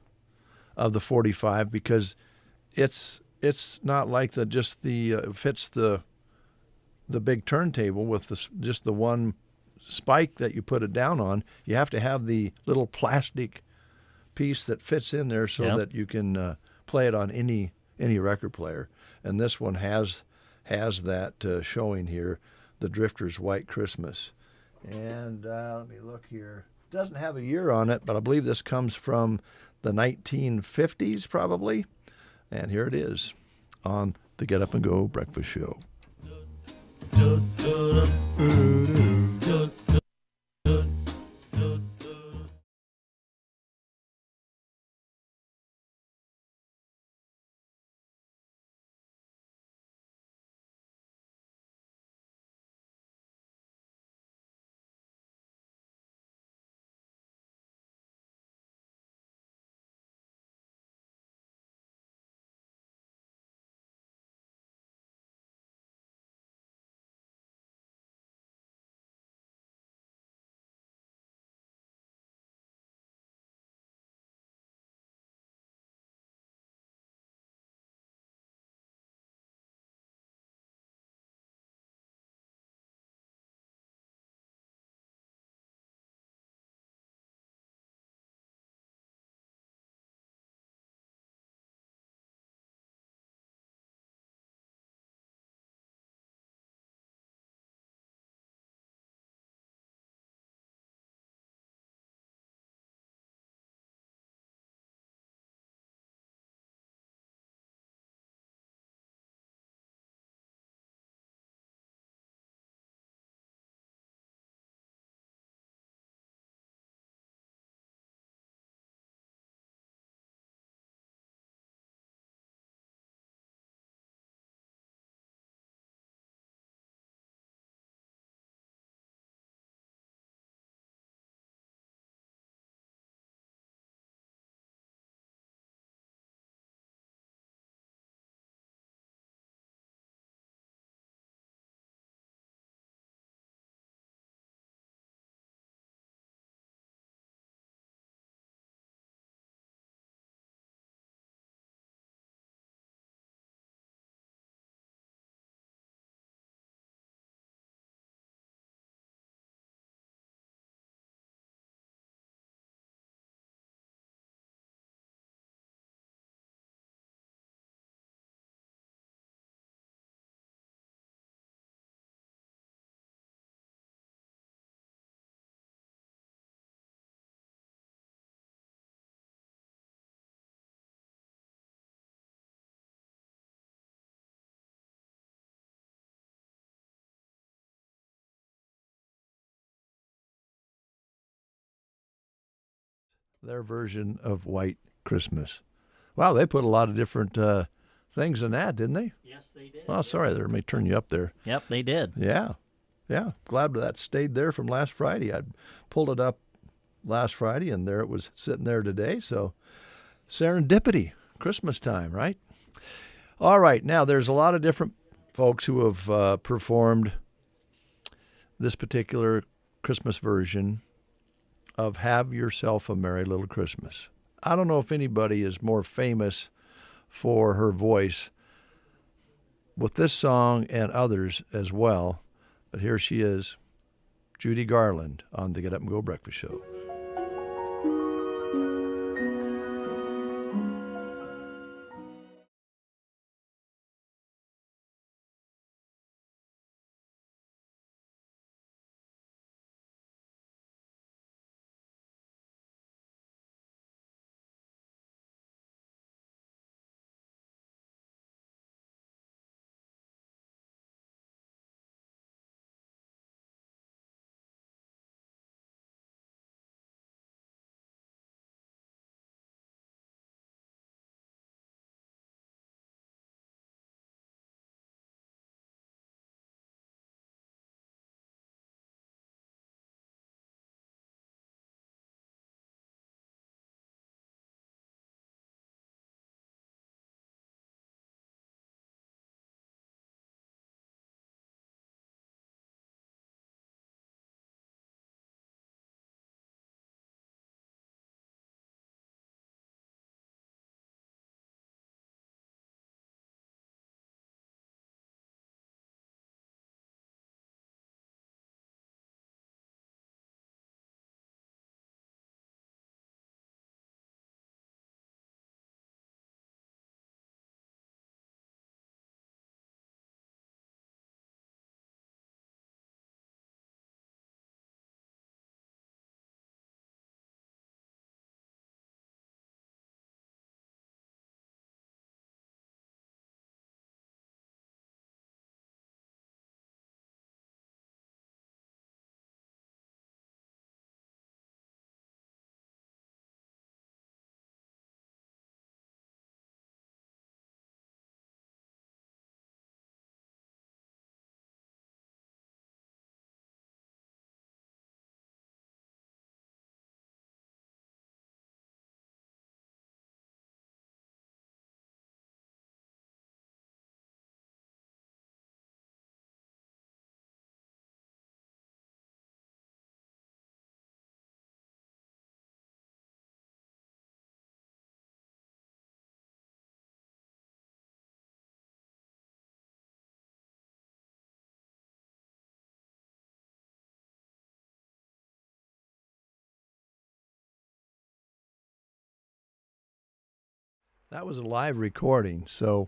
of the 45 because it's not like fits the big turntable with just the one spike that you put it down on. You have to have the little plastic piece that fits in there so that you can play it on any record player. And this one has that showing here, the Drifters' White Christmas. And let me look here. It doesn't have a year on it, but I believe this comes from the 1950s probably. And here it is on the Get Up and Go Breakfast Show. their version of White Christmas. Wow, they put a lot of different things in that, didn't they? Yes, they did. Oh, sorry, let me turn you up there. Yep, they did. Yeah. Glad that stayed there from last Friday. I pulled it up last Friday, and there it was sitting there today. So serendipity, Christmas time, right? All right, now there's a lot of different folks who have performed this particular Christmas version of Have Yourself a Merry Little Christmas. I don't know if anybody is more famous for her voice with this song and others as well, but here she is, Judy Garland, on the Get Up and Go Breakfast Show. That was a live recording, so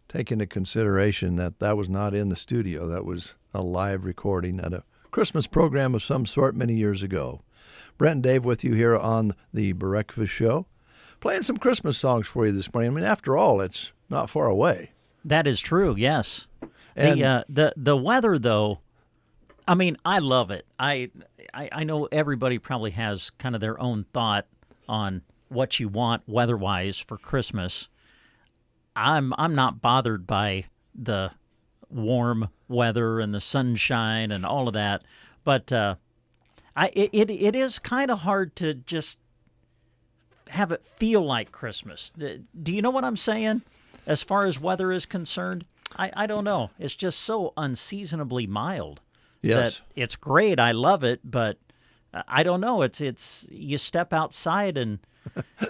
take into consideration that that was not in the studio. That was a live recording at a Christmas program of some sort many years ago. Brent and Dave with you here on the Breakfast Show, playing some Christmas songs for you this morning. I mean, after all, it's not far away. That is true, yes. And The weather, though, I mean, I love it. I know everybody probably has kind of their own thought on what you want weather-wise for Christmas. I'm not bothered by the warm weather and the sunshine and all of that, but it is kind of hard to just have it feel like Christmas. Do you know what I'm saying? As far as weather is concerned, I don't know. It's just so unseasonably mild. Yes, that it's great. I love it, but I don't know. It's you step outside and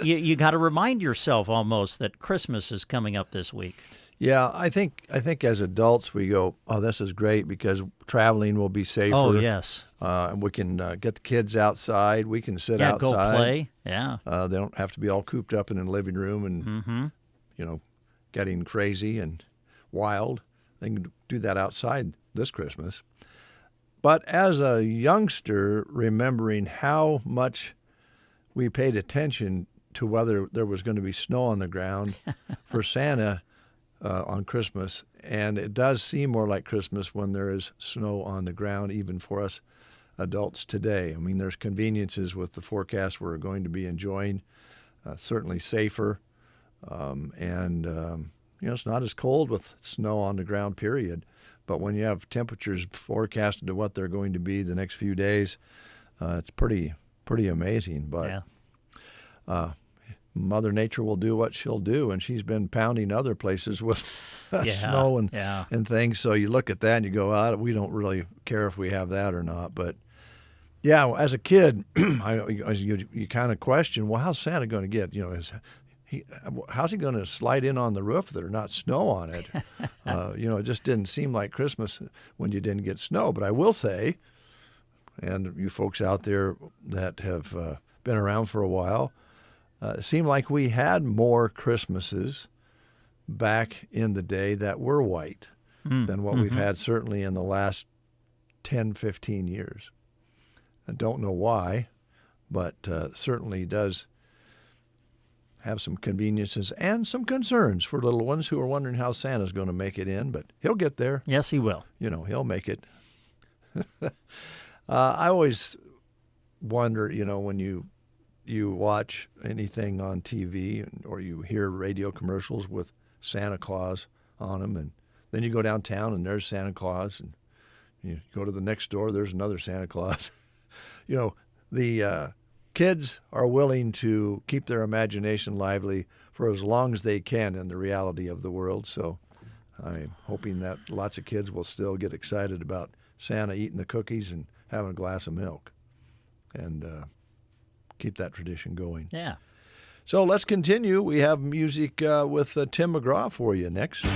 you got to remind yourself almost that Christmas is coming up this week. Yeah, I think as adults we go, oh, this is great because traveling will be safer. Oh, yes. And we can get the kids outside. We can sit outside. Go play. Yeah. They don't have to be all cooped up in the living room and, Mm-hmm. Getting crazy and wild. They can do that outside this Christmas. But as a youngster, remembering how much we paid attention to whether there was going to be snow on the ground for Santa on Christmas, and it does seem more like Christmas when there is snow on the ground, even for us adults today. I mean, there's conveniences with the forecast we're going to be enjoying, certainly safer, and it's not as cold with snow on the ground, period. But when you have temperatures forecasted to what they're going to be the next few days, it's pretty amazing. But Mother Nature will do what she'll do, and she's been pounding other places with snow and things. So you look at that and you go, we don't really care if we have that or not. But yeah, as a kid, you kind of question, well, how's Santa going to get? How's he going to slide in on the roof if there's not snow on it? It just didn't seem like Christmas when you didn't get snow. But I will say, and you folks out there that have been around for a while, it seemed like we had more Christmases back in the day that were white than what we've had certainly in the last 10, 15 years. I don't know why, but certainly does have some conveniences and some concerns for little ones who are wondering how Santa's going to make it in, but he'll get there. Yes, he will. He'll make it. I always wonder, when you watch anything on TV or you hear radio commercials with Santa Claus on them, and then you go downtown and there's Santa Claus, and you go to the next door, there's another Santa Claus. The kids are willing to keep their imagination lively for as long as they can in the reality of the world. So I'm hoping that lots of kids will still get excited about Santa eating the cookies and having a glass of milk, and keep that tradition going. Yeah. So let's continue. We have music with Tim McGraw for you next.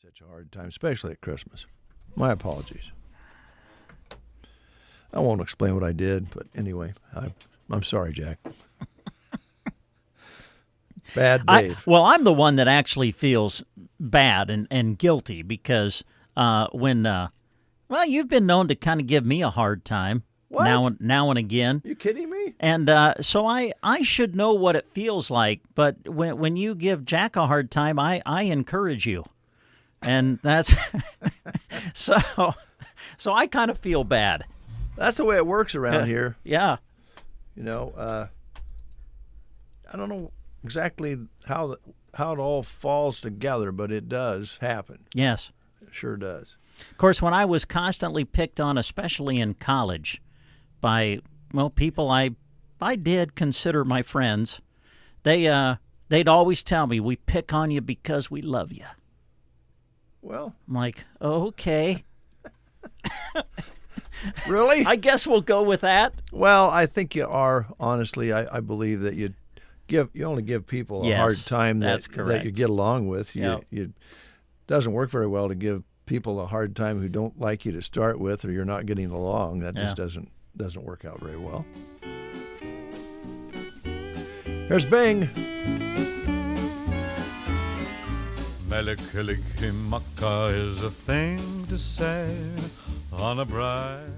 Such a hard time, especially at Christmas. My apologies. I won't explain what I did, but anyway, I'm sorry, Jack. Bad Dave. I'm the one that actually feels bad and guilty because when Well, you've been known to kind of give me a hard time. What? Now and again. You kidding me? And so I should know what it feels like, but when you give Jack a hard time, I encourage you. And that's so I kind of feel bad. That's the way it works around here. Yeah. You know, I don't know exactly how it all falls together, but it does happen. Yes. It sure does. Of course, when I was constantly picked on, especially in college, by people I did consider my friends, they'd always tell me, "We pick on you because we love you." Well, I'm like, okay. Really? I guess we'll go with that. Well, I think you are. Honestly, I believe that you only give people a hard time that you get along with. It doesn't work very well to give people a hard time who don't like you to start with, or you're not getting along. That just doesn't work out very well. Here's Bing. Melikilikimaka is a thing to say on a bright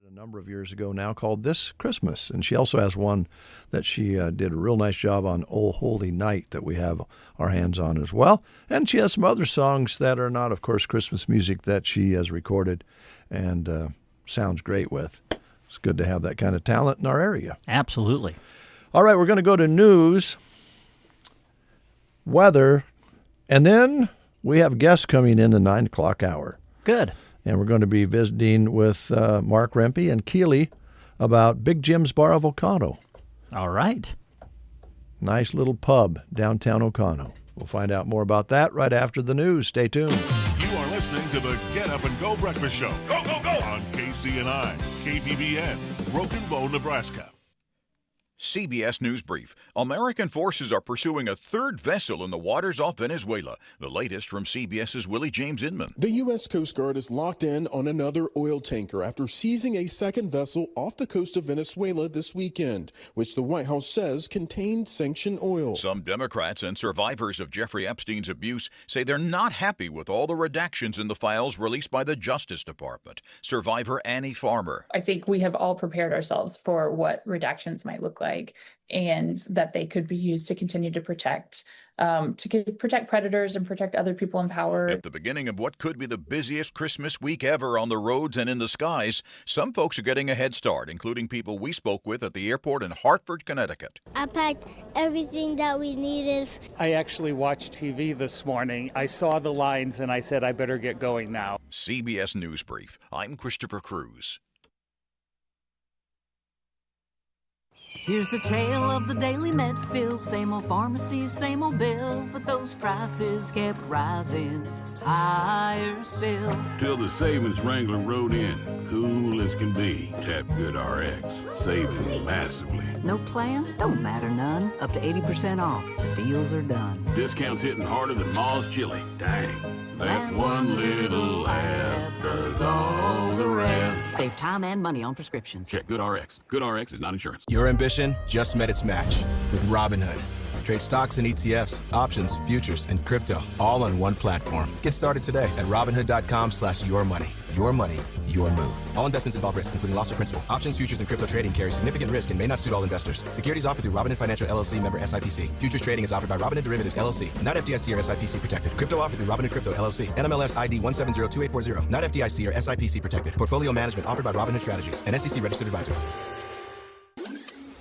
A number of years ago now called This Christmas. And she also has one that she did a real nice job on, Oh Holy Night, that we have our hands on as well. And she has some other songs that are not, of course, Christmas music that she has recorded and sounds great with. It's good to have that kind of talent in our area. Absolutely. All right, we're going to go to news, weather, and then we have guests coming in the 9 o'clock hour. Good. And we're going to be visiting with Mark Rempe and Keeley about Big Jim's Bar of Oconto. All right. Nice little pub downtown Oconto. We'll find out more about that right after the news. Stay tuned. You are listening to the Get Up and Go Breakfast Show. Go, go, go! On KCNI, KBBN, Broken Bow, Nebraska. CBS News Brief. American forces are pursuing a third vessel in the waters off Venezuela. The latest from CBS's Willie James Inman. The U.S. Coast Guard is locked in on another oil tanker after seizing a second vessel off the coast of Venezuela this weekend, which the White House says contained sanctioned oil. Some Democrats and survivors of Jeffrey Epstein's abuse say they're not happy with all the redactions in the files released by the Justice Department. Survivor Annie Farmer. I think we have all prepared ourselves for what redactions might look like, and that they could be used to continue to protect predators and protect other people in power. At the beginning of what could be the busiest Christmas week ever on the roads and in the skies, some folks are getting a head start, including people we spoke with at the airport in Hartford, Connecticut. I packed everything that we needed. I actually watched TV this morning. I saw the lines and I said, I better get going now. CBS News Brief. I'm Christopher Cruz. Here's the tale of the daily Medfield. Same old pharmacy, same old bill, but those prices kept rising higher still. Till the savings Wrangler rode in, cool as can be. Tap Good RX, saving massively. No plan? Don't matter none. Up to 80% off. The deals are done. Discounts hitting harder than Ma's chili. Dang. That one little app does all the rest. Save time and money on prescriptions. Check Good RX. Good RX is not insurance. Your ambition just met its match with Robinhood. Trade stocks and ETFs, options, futures, and crypto all on one platform. Get started today at Robinhood.com/yourmoney. Your money, your move. All investments involve risk, including loss of principal. Options, futures, and crypto trading carry significant risk and may not suit all investors. Securities offered through Robinhood Financial LLC, member SIPC. Futures trading is offered by Robinhood Derivatives LLC, not FDIC or SIPC protected. Crypto offered through Robinhood Crypto LLC, NMLS ID 1702840, not FDIC or SIPC protected. Portfolio management offered by Robinhood Strategies, an SEC registered advisor.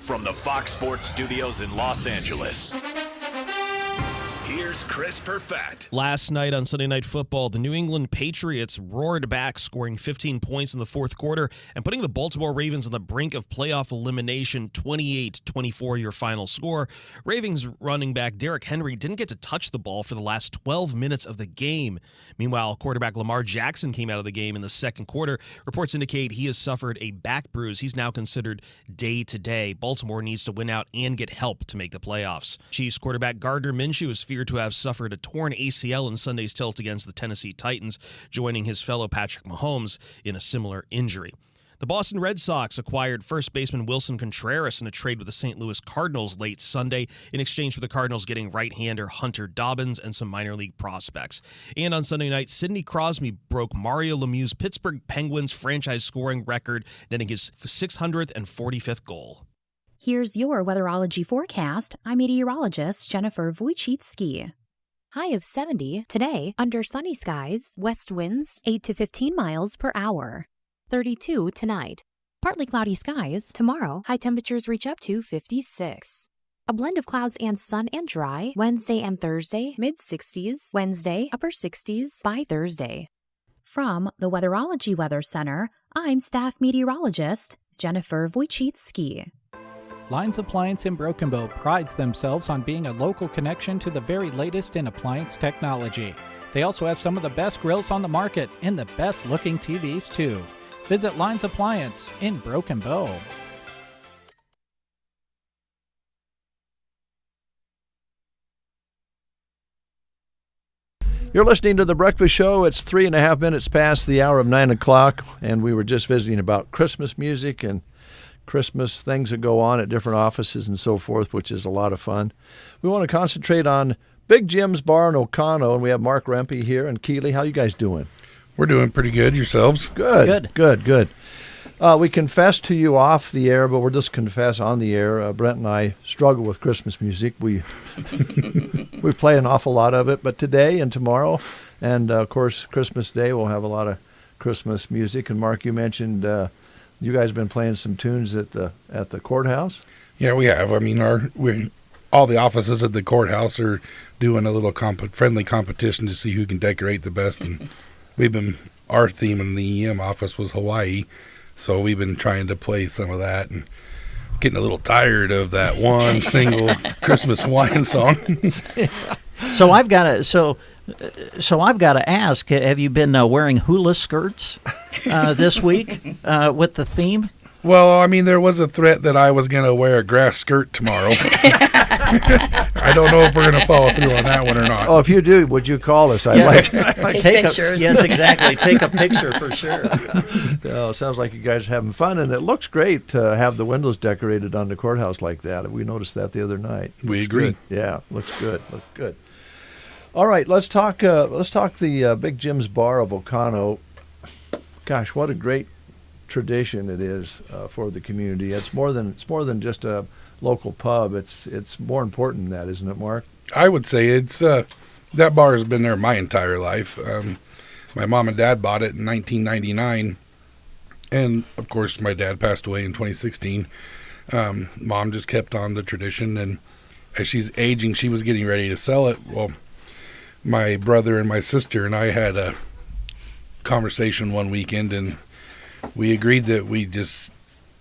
From the Fox Sports Studios in Los Angeles, here's Chris Perfett. Last night on Sunday Night Football, the New England Patriots roared back, scoring 15 points in the fourth quarter and putting the Baltimore Ravens on the brink of playoff elimination. 28-24 your final score. Ravens running back Derrick Henry didn't get to touch the ball for the last 12 minutes of the game. Meanwhile, quarterback Lamar Jackson came out of the game in the second quarter. Reports indicate he has suffered a back bruise. He's now considered day-to-day. Baltimore needs to win out and get help to make the playoffs. Chiefs quarterback Gardner Minshew is feared to have suffered a torn ACL in Sunday's tilt against the Tennessee Titans, joining his fellow Patrick Mahomes in a similar injury. The Boston Red Sox acquired first baseman Wilson Contreras in a trade with the St. Louis Cardinals late Sunday in exchange for the Cardinals getting right-hander Hunter Dobbins and some minor league prospects. And on Sunday night, Sidney Crosby broke Mario Lemieux's Pittsburgh Penguins franchise scoring record, netting his 645th goal. Here's your weatherology forecast. I'm meteorologist Jennifer Wojcicki. High of 70 today, under sunny skies, west winds 8 to 15 miles per hour. 32 tonight. Partly cloudy skies. Tomorrow, high temperatures reach up to 56. A blend of clouds and sun and dry. Wednesday and Thursday, mid-60s. Wednesday, upper 60s by Thursday. From the Weatherology Weather Center, I'm staff meteorologist Jennifer Wojcicki. Lines Appliance in Broken Bow prides themselves on being a local connection to the very latest in appliance technology. They also have some of the best grills on the market and the best looking TVs too. Visit Lines Appliance in Broken Bow. You're listening to The Breakfast Show. It's 3.5 minutes past the hour of 9 o'clock, and we were just visiting about Christmas music and Christmas things that go on at different offices and so forth, which is a lot of fun. We want to concentrate on Big Jim's Bar in Oconto, and we have Mark Rempe here and Keeley. How you guys doing? We're doing pretty good. Yourselves? Good. We confess to you off the air, but we'll just confess on the air. Brent and I struggle with Christmas music. We we play an awful lot of it, but today and tomorrow, and of course Christmas Day, we'll have a lot of Christmas music. And Mark, you mentioned you guys have been playing some tunes at the courthouse. Yeah, we have. I mean, all the offices at the courthouse are doing a little friendly competition to see who can decorate the best. And our theme in the EM office was Hawaii, so we've been trying to play some of that and getting a little tired of that one single Christmas Hawaiian song. So I've got to ask: have you been wearing hula skirts this week with the theme? Well, I mean, there was a threat that I was going to wear a grass skirt tomorrow. I don't know if we're going to follow through on that one or not. Oh, if you do, would you call us? Take pictures. Yes, exactly. Take a picture for sure. Sounds like you guys are having fun, and it looks great to have the windows decorated on the courthouse like that. We noticed that the other night. We agree. Good. Yeah, looks good. Looks good. All right, let's talk the Big Jim's Bar of Ocano. Gosh, what a great tradition it is for the community. It's more than just a local pub. It's more important than that, isn't it, Mark? I would say it's that bar has been there my entire life. My mom and dad bought it in 1999, and of course my dad passed away in 2016. Mom just kept on the tradition, and as she's aging, she was getting ready to sell it. Well, my brother and my sister and I had a conversation one weekend, and we agreed that we just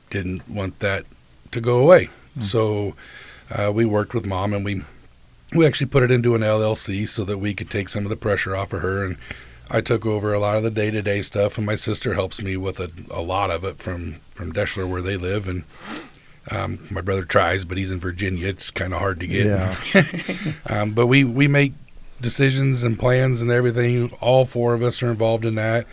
didn't want that to go away. So we worked with Mom, and we actually put it into an LLC so that we could take some of the pressure off of her. And I took over a lot of the day-to-day stuff, and my sister helps me with a lot of it from Deschler, where they live. And my brother tries, but he's in Virginia. It's kind of hard to get. Yeah. But we make decisions and plans and everything. All four of us are involved in that.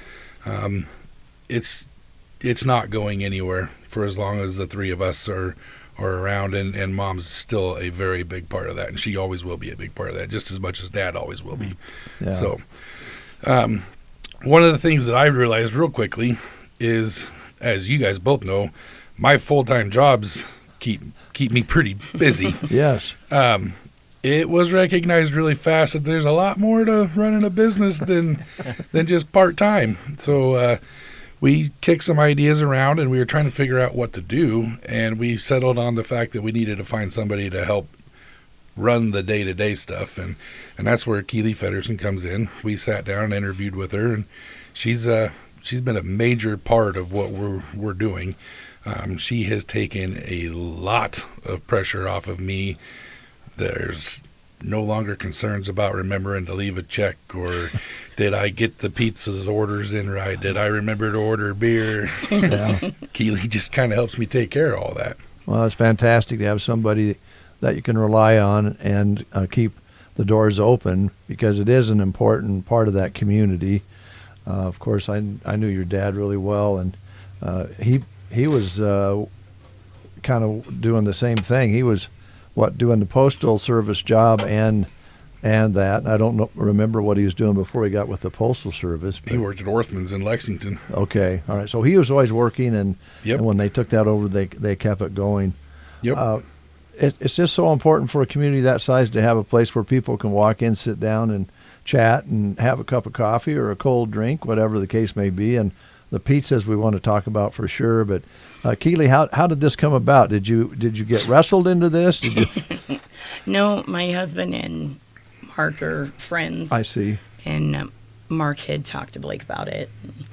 It's not going anywhere for as long as the three of us are around, and Mom's still a very big part of that, and she always will be a big part of that, just as much as Dad always will be. Yeah. So one of the things that I realized real quickly is, as you guys both know, my full-time jobs keep me pretty busy. Yes. It was recognized really fast that there's a lot more to running a business than just part-time. So we kicked some ideas around, and we were trying to figure out what to do, and we settled on the fact that we needed to find somebody to help run the day-to-day stuff, and that's where Keely Feddersen comes in. We sat down and interviewed with her, and she's been a major part of what we're doing. She has taken a lot of pressure off of me. There's no longer concerns about remembering to leave a check, or did I get the pizza's orders in right? Did I remember to order beer? Yeah. Keely just kind of helps me take care of all that. Well, it's fantastic to have somebody that you can rely on and keep the doors open, because it is an important part of that community. Of course, I knew your dad really well, and he was kind of doing the same thing. He was doing the postal service job and that. I don't remember what he was doing before he got with the postal service. He worked at Orthman's in Lexington. Okay, all right. So he was always working, and when they took that over, they kept it going. Yep. It's just so important for a community that size to have a place where people can walk in, sit down, and chat, and have a cup of coffee or a cold drink, whatever the case may be. And the pizzas we want to talk about for sure. But Keely, how did this come about? Did you get wrestled into this? No, my husband and Mark are friends. I see. And Mark had talked to Blake about it. And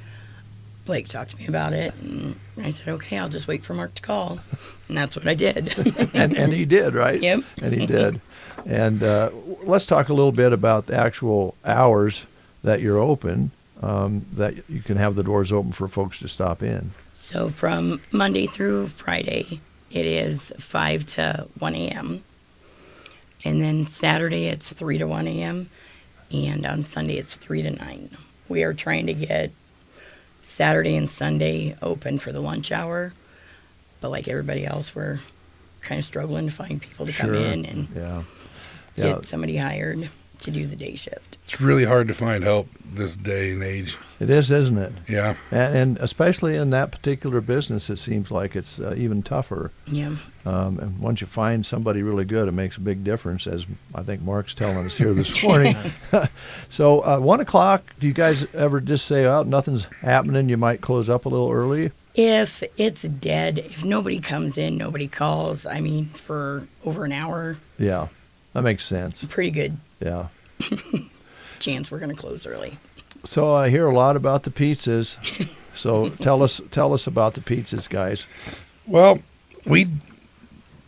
Blake talked to me about it, and I said, okay, I'll just wait for Mark to call. And that's what I did. and he did, right? Yep. And he did. And let's talk a little bit about the actual hours that you're open, that you can have the doors open for folks to stop in. So from Monday through Friday, it is 5 to 1 a.m. And then Saturday, it's 3 to 1 a.m. And on Sunday, it's 3 to 9. We are trying to get Saturday and Sunday open for the lunch hour. But like everybody else, we're kind of struggling to find people to come in and get somebody hired. to do the day shift. It's really hard to find help this day and age. It is, isn't it? Yeah. And especially in that particular business, it seems like it's even tougher. Yeah. And once you find somebody really good, it makes a big difference, as I think Mark's telling us here this morning. So 1 o'clock, do you guys ever just say, oh, nothing's happening, you might close up a little early? If it's dead, if nobody comes in, nobody calls, I mean, for over an hour, Yeah, that makes sense. pretty good Yeah. chance we're going to close early. So I hear a lot about the pizzas. So tell us about the pizzas, guys. Well,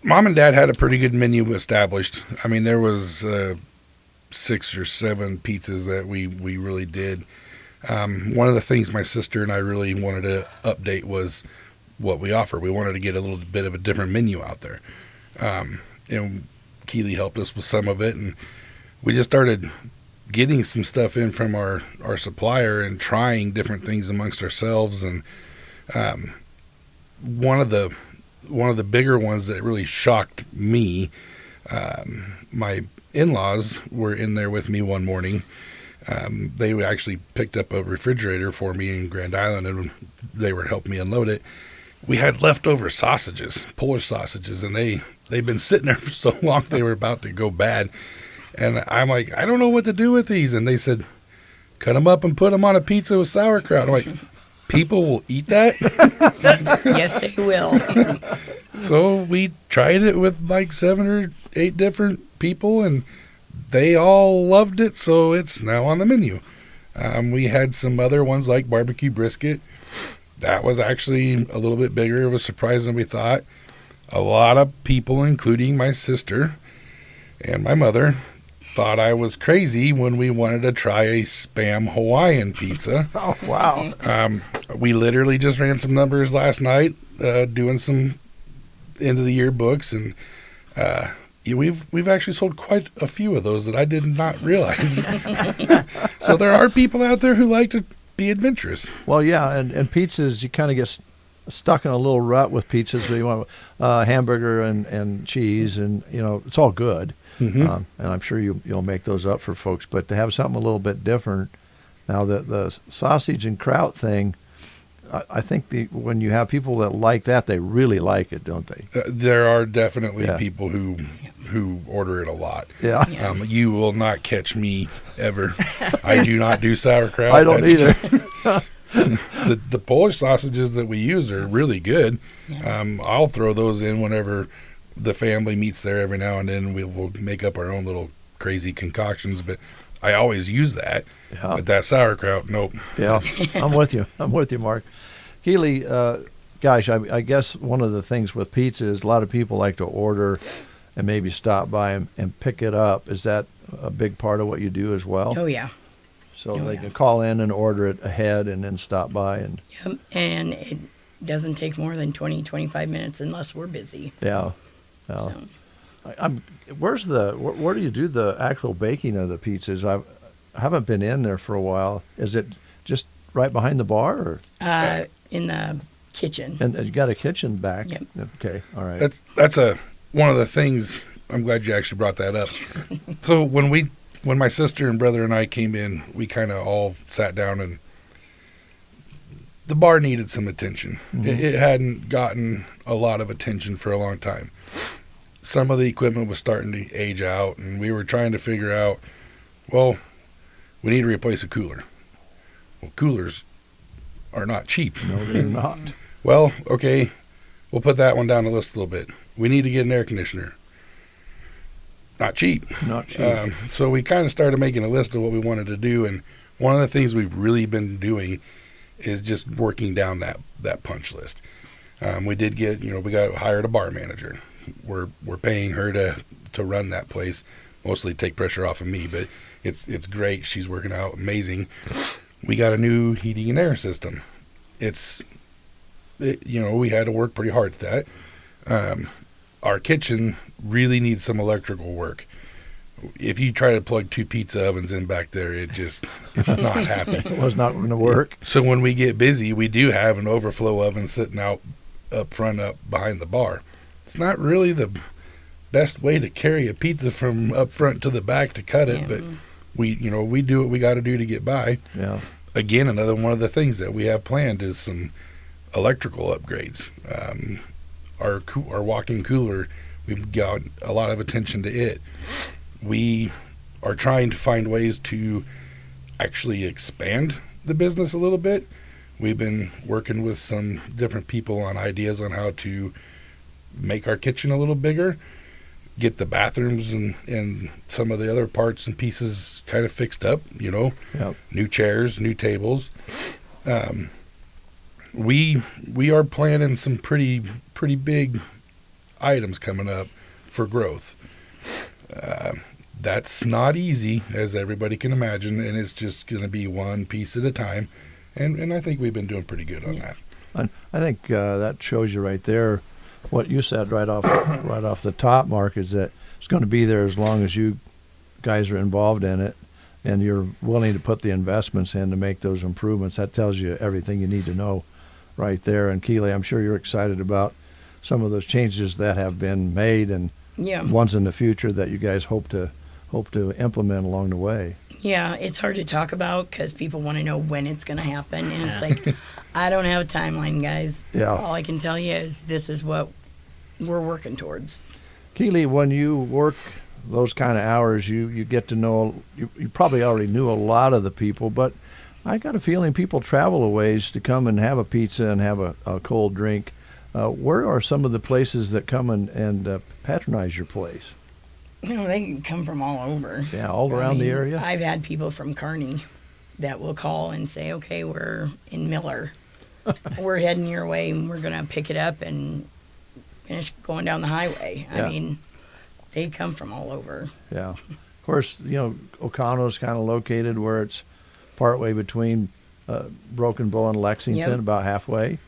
Mom and Dad had a pretty good menu established. I mean, there was 6 or 7 pizzas that we really did. One of the things my sister and I really wanted to update was what we offer. We wanted to get a little bit of a different menu out there. And Keely helped us with some of it, and we just started getting some stuff in from our supplier and trying different things amongst ourselves. And one of the bigger ones that really shocked me, my in-laws were in there with me one morning. They actually picked up a refrigerator for me in Grand Island, and they were helping me unload it. We had leftover sausages, Polish sausages, and they'd been sitting there for so long they were about to go bad. And I'm like, I don't know what to do with these. And they said, cut them up and put them on a pizza with sauerkraut. I'm like, people will eat that? Yes, they will. So we tried it with like 7 or 8 different people, and they all loved it, so it's now on the menu. We had some other ones like barbecue brisket. That was actually a little bit bigger. It was surprising than we thought. A lot of people, including my sister and my mother, thought I was crazy when we wanted to try a Spam Hawaiian pizza. Oh, wow. We literally just ran some numbers last night, doing some end of the year books, and we've actually sold quite a few of those that I did not realize. So there are people out there who like to be adventurous. Well, yeah, and pizzas, you kind of get stuck in a little rut with pizzas where you want hamburger and cheese, and it's all good. Mm-hmm. And I'm sure you'll make those up for folks, but to have something a little bit different. Now the sausage and kraut thing, I think when you have people that like that, they really like it, don't they? There are definitely people who order it a lot. Yeah. You will not catch me ever. I do not do sauerkraut. I don't either. The Polish sausages that we use are really good. Yeah. I'll throw those in whenever the family meets there every now and then. We'll make up our own little crazy concoctions, but I always use that. Yeah. But that sauerkraut, nope. Yeah, I'm with you. I'm with you, Mark. Keely, gosh, I guess one of the things with pizza is a lot of people like to order and maybe stop by and pick it up. Is that a big part of what you do as well? Oh, yeah. So they can call in and order it ahead and then stop by. Yep. And it doesn't take more than 20, 25 minutes unless we're busy. Yeah. So. Where do you do the actual baking of the pizzas? I haven't been in there for a while. Is it just right behind the bar, or in the kitchen? And you got a kitchen back. Yep. Okay. All right. That's one of the things. I'm glad you actually brought that up. So when my sister and brother and I came in, we kind of all sat down, and the bar needed some attention. Mm-hmm. It hadn't gotten a lot of attention for a long time. Some of the equipment was starting to age out, and we were trying to figure out, well, we need to replace a cooler. Well, coolers are not cheap. No, they're not. Well, okay, we'll put that one down the list a little bit. We need to get an air conditioner. Not cheap. Not cheap. So we kind of started making a list of what we wanted to do, and one of the things we've really been doing is just working down that punch list. We did get, we hired a bar manager. We're paying her to run that place, mostly take pressure off of me, but it's great. She's working out amazing. We got a new heating and air system. We had to work pretty hard at that. Our kitchen really needs some electrical work. If you try to plug 2 pizza ovens in back there, it's not happening. It was not going to work. So when we get busy, we do have an overflow oven sitting out up front, up behind the bar. It's not really the best way to carry a pizza from up front to the back to cut it, but we do what we got to do to get by. Yeah. Again, another one of the things that we have planned is some electrical upgrades. Our walk-in cooler, we've got a lot of attention to it. We are trying to find ways to actually expand the business a little bit. We've been working with some different people on ideas on how to make our kitchen a little bigger, get the bathrooms and some of the other parts and pieces kind of fixed up, new chairs, new tables. We are planning some pretty big items coming up for growth. That's not easy, as everybody can imagine, and it's just going to be one piece at a time. And I think we've been doing pretty good on that. I think that shows you right there what you said right off the top, Mark, is that it's going to be there as long as you guys are involved in it and you're willing to put the investments in to make those improvements. That tells you everything you need to know right there. And Keely, I'm sure you're excited about some of those changes that have been made and ones in the future that you guys hope to implement along the way. Yeah, it's hard to talk about because people want to know when it's going to happen. And it's like, I don't have a timeline, guys. Yeah. All I can tell you is this is what we're working towards. Keely, when you work those kind of hours, you get to know, you probably already knew a lot of the people, but I got a feeling people travel a ways to come and have a pizza and have a cold drink. Where are some of the places that come and patronize your place? They can come from all over. Yeah, all around the area? I've had people from Kearney that will call and say, okay, we're in Miller. We're heading your way, and we're going to pick it up and finish going down the highway. Yeah. I mean, they come from all over. Yeah. Of course, O'Connell's kind of located where it's partway between Broken Bow and Lexington, about halfway.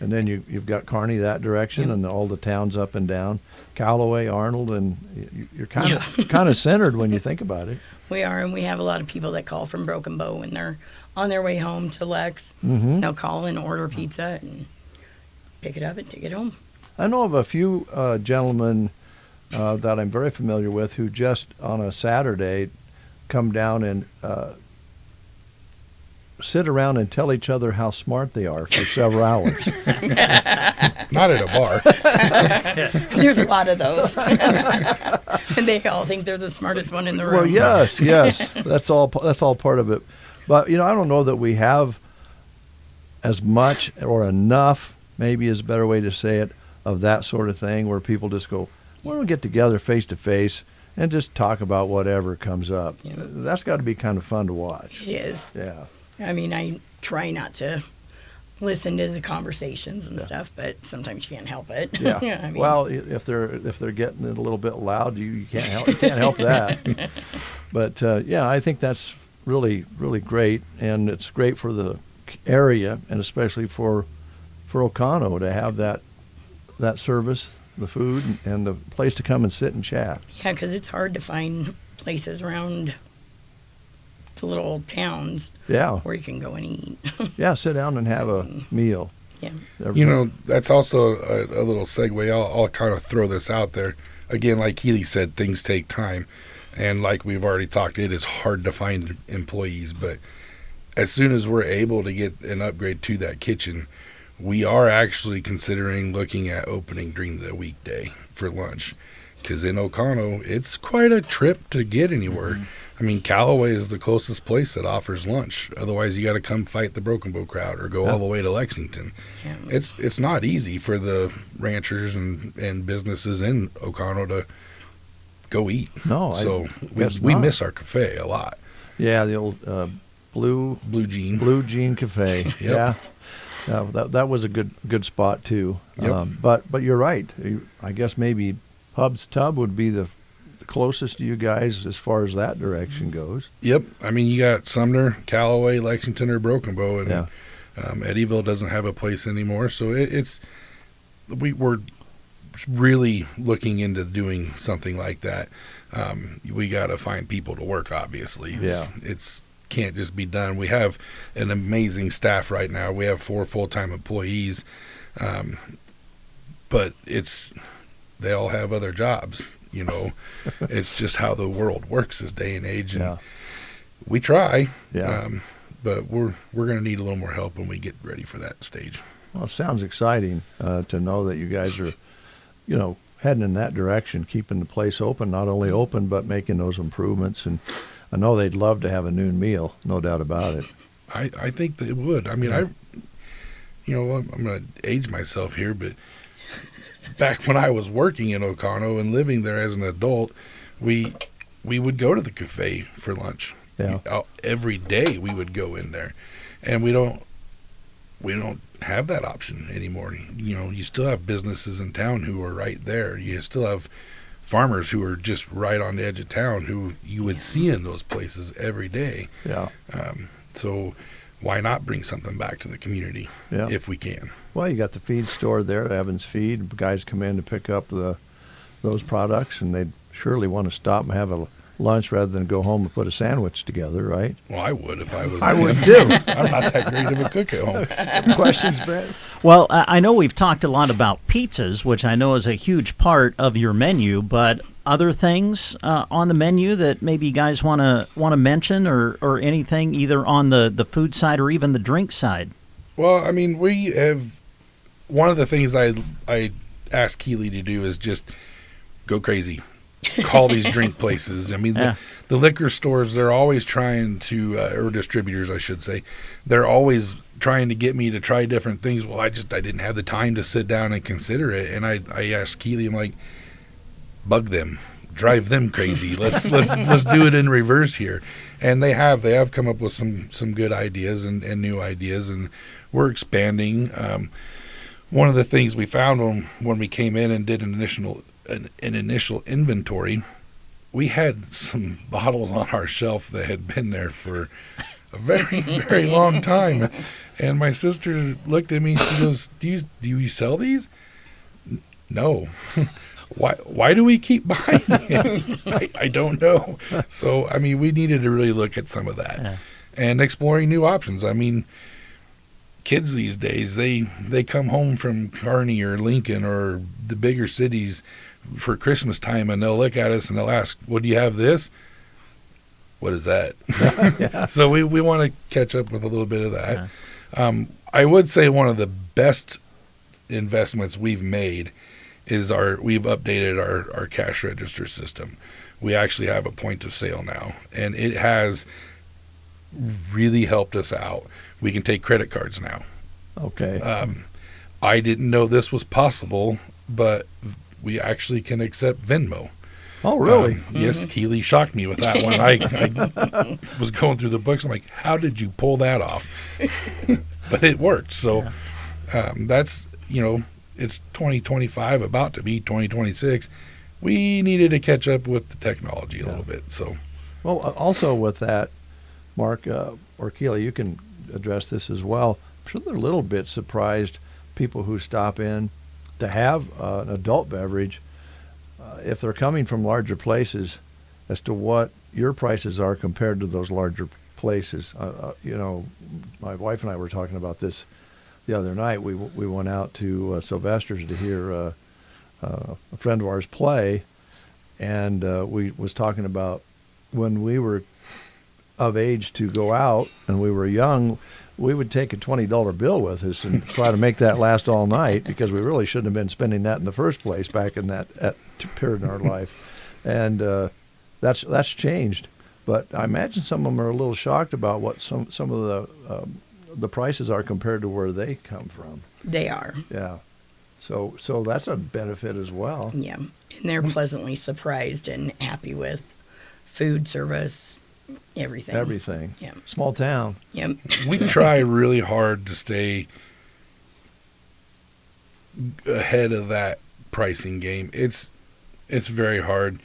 And then you've got Kearney that direction and all the towns up and down. Callaway, Arnold, and you're kind of centered when you think about it. We are, and we have a lot of people that call from Broken Bow when they're on their way home to Lex. Mm-hmm. They'll call and order pizza and pick it up and take it home. I know of a few gentlemen that I'm very familiar with who just on a Saturday come down and sit around and tell each other how smart they are for several hours. Not at a bar. There's a lot of those. And they all think they're the smartest one in the room. Well, yes. That's all part of it. But, I don't know that we have as much or enough, maybe is a better way to say it, of that sort of thing where people just go, why don't we get together face to face and just talk about whatever comes up. Yeah. That's got to be kind of fun to watch. It is. Yeah. I mean, I try not to listen to the conversations and stuff, but sometimes you can't help it. Yeah. I mean, well, if they're getting it a little bit loud, you can't help that. But I think that's really, really great, and it's great for the area, and especially for Oconto to have that service, the food, and the place to come and sit and chat. Yeah, because it's hard to find places around the little towns where you can go and eat. Yeah, sit down and have a meal. Yeah. That's also a little segue. I'll kind of throw this out there. Again, like Keely said, things take time. And like we've already talked, it is hard to find employees. But as soon as we're able to get an upgrade to that kitchen, we are actually considering looking at opening during the weekday for lunch. Because in Oconto, it's quite a trip to get anywhere. Mm-hmm. I mean, Callaway is the closest place that offers lunch. Otherwise, you got to come fight the Broken Bow crowd or go all the way to Lexington. Yeah. It's not easy for the ranchers and businesses in Oconto to go eat. No, so we miss our cafe a lot. Yeah, the old Blue Jean Cafe. Yep. Yeah, that was a good spot too. Yep. But you're right. I guess maybe Pub's Tub would be the closest to you guys as far as that direction goes. Yep. I mean, you got Sumner, Callaway, Lexington, or Broken Bow, and Eddyville doesn't have a place anymore. So we're really looking into doing something like that. We got to find people to work, obviously. It's can't just be done. We have an amazing staff right now. We have 4 full-time employees, but they all have other jobs. you know. It's just how the world works this day and age. And Yeah. we try, Yeah. but we're going to need a little more help when we get ready for that stage. Well, it sounds exciting to know that you guys are, you know, heading in that direction, keeping the place open, not only open, but making those improvements. And I know they'd love to have a noon meal, no doubt about it. I think they would. I mean, I'm going to age myself here, but back when I was working in Oconto and living there as an adult, we would go to the cafe for lunch. Yeah. Every day we would go in there, and we don't have that option anymore. You know, you still have businesses in town who are right there. You still have farmers who are just right on the edge of town who you would see in those places every day. Yeah. So why not bring something back to the community if we can? Well, you got the feed store there, Evans Feed. Guys come in to pick up those products, and they'd surely want to stop and have a lunch rather than go home and put a sandwich together, right? Well, I would if I was. I would too. I'm not that great of a cook at home. Questions, Brett? Well, I know we've talked a lot about pizzas, which I know is a huge part of your menu, but other things on the menu that maybe you guys want to mention or anything either on the food side or even the drink side? Well, I mean, we have one of the things I asked Keely to do is just go crazy. Call these drink places. I mean, the liquor stores, they're always trying to, or distributors, I should say, they're always trying to get me to try different things. Well, I didn't have the time to sit down and consider it. And I asked Keely, I'm like, bug them, drive them crazy. Let's do it in reverse here. And they have come up with some good ideas and new ideas, and we're expanding. One of the things we found when we came in and did an initial inventory, we had some bottles on our shelf that had been there for a very, very long time. And my sister looked at me, she goes, do you sell these? No. Why do we keep buying it? I don't know. So, I mean, we needed to really look at some of that and exploring new options. I mean, kids these days, they come home from Kearney or Lincoln or the bigger cities for Christmas time, and they'll look at us and they'll ask, well, do you have this? What is that? So we want to catch up with a little bit of that. I would say one of the best investments we've made is we've updated our cash register system. We actually have a point of sale now, and it has really helped us out. We can take credit cards now. Okay. I didn't know this was possible, but we actually can accept Venmo. Oh, really? Yes, Keely shocked me with that one. I was going through the books. I'm like, how did you pull that off? But it worked. So that's, it's 2025, about to be 2026. We needed to catch up with the technology a little bit. So, well, also with that, Mark or Keely, you can address this as well. I'm sure they're a little bit surprised, people who stop in to have an adult beverage, if they're coming from larger places, as to what your prices are compared to those larger places. My wife and I were talking about this the other night. We went out to Sylvester's to hear a friend of ours play, and we was talking about when we were of age to go out and we were young, we would take a $20 bill with us and try to make that last all night, because we really shouldn't have been spending that in the first place back in that period in our life. And that's changed. But I imagine some of them are a little shocked about what some of the prices are compared to where they come from. They are. Yeah. So that's a benefit as well. Yeah. And they're pleasantly surprised and happy with food service, everything. Everything. Yeah. Small town. Yep. We try really hard to stay ahead of that pricing game. It's very hard.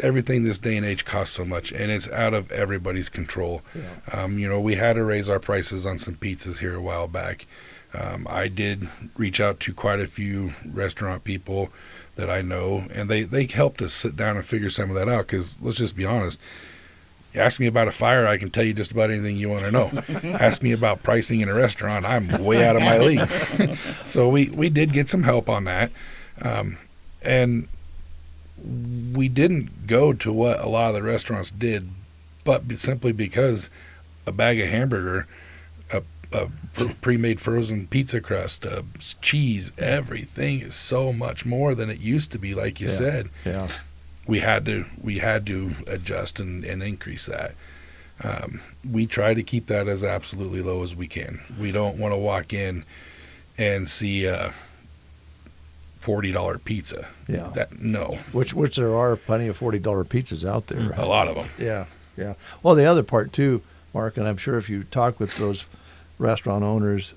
Everything this day and age costs so much, and it's out of everybody's control. Yeah. We had to raise our prices on some pizzas here a while back. I did reach out to quite a few restaurant people that I know, and they helped us sit down and figure some of that out, because let's just be honest, you ask me about a fire, I can tell you just about anything you want to know. Ask me about pricing in a restaurant, I'm way out of my league. So we did get some help on that. And we didn't go to what a lot of the restaurants did, but simply because a bag of hamburger, a pre-made frozen pizza crust, cheese, everything is so much more than it used to be. Like you said, we had to adjust and increase that. We try to keep that as absolutely low as we can. We don't want to walk in and see a $40 pizza. No. Which there are plenty of $40 pizzas out there. Right? A lot of them. Yeah. Well, the other part too, Mark, and I'm sure if you talk with those restaurant owners,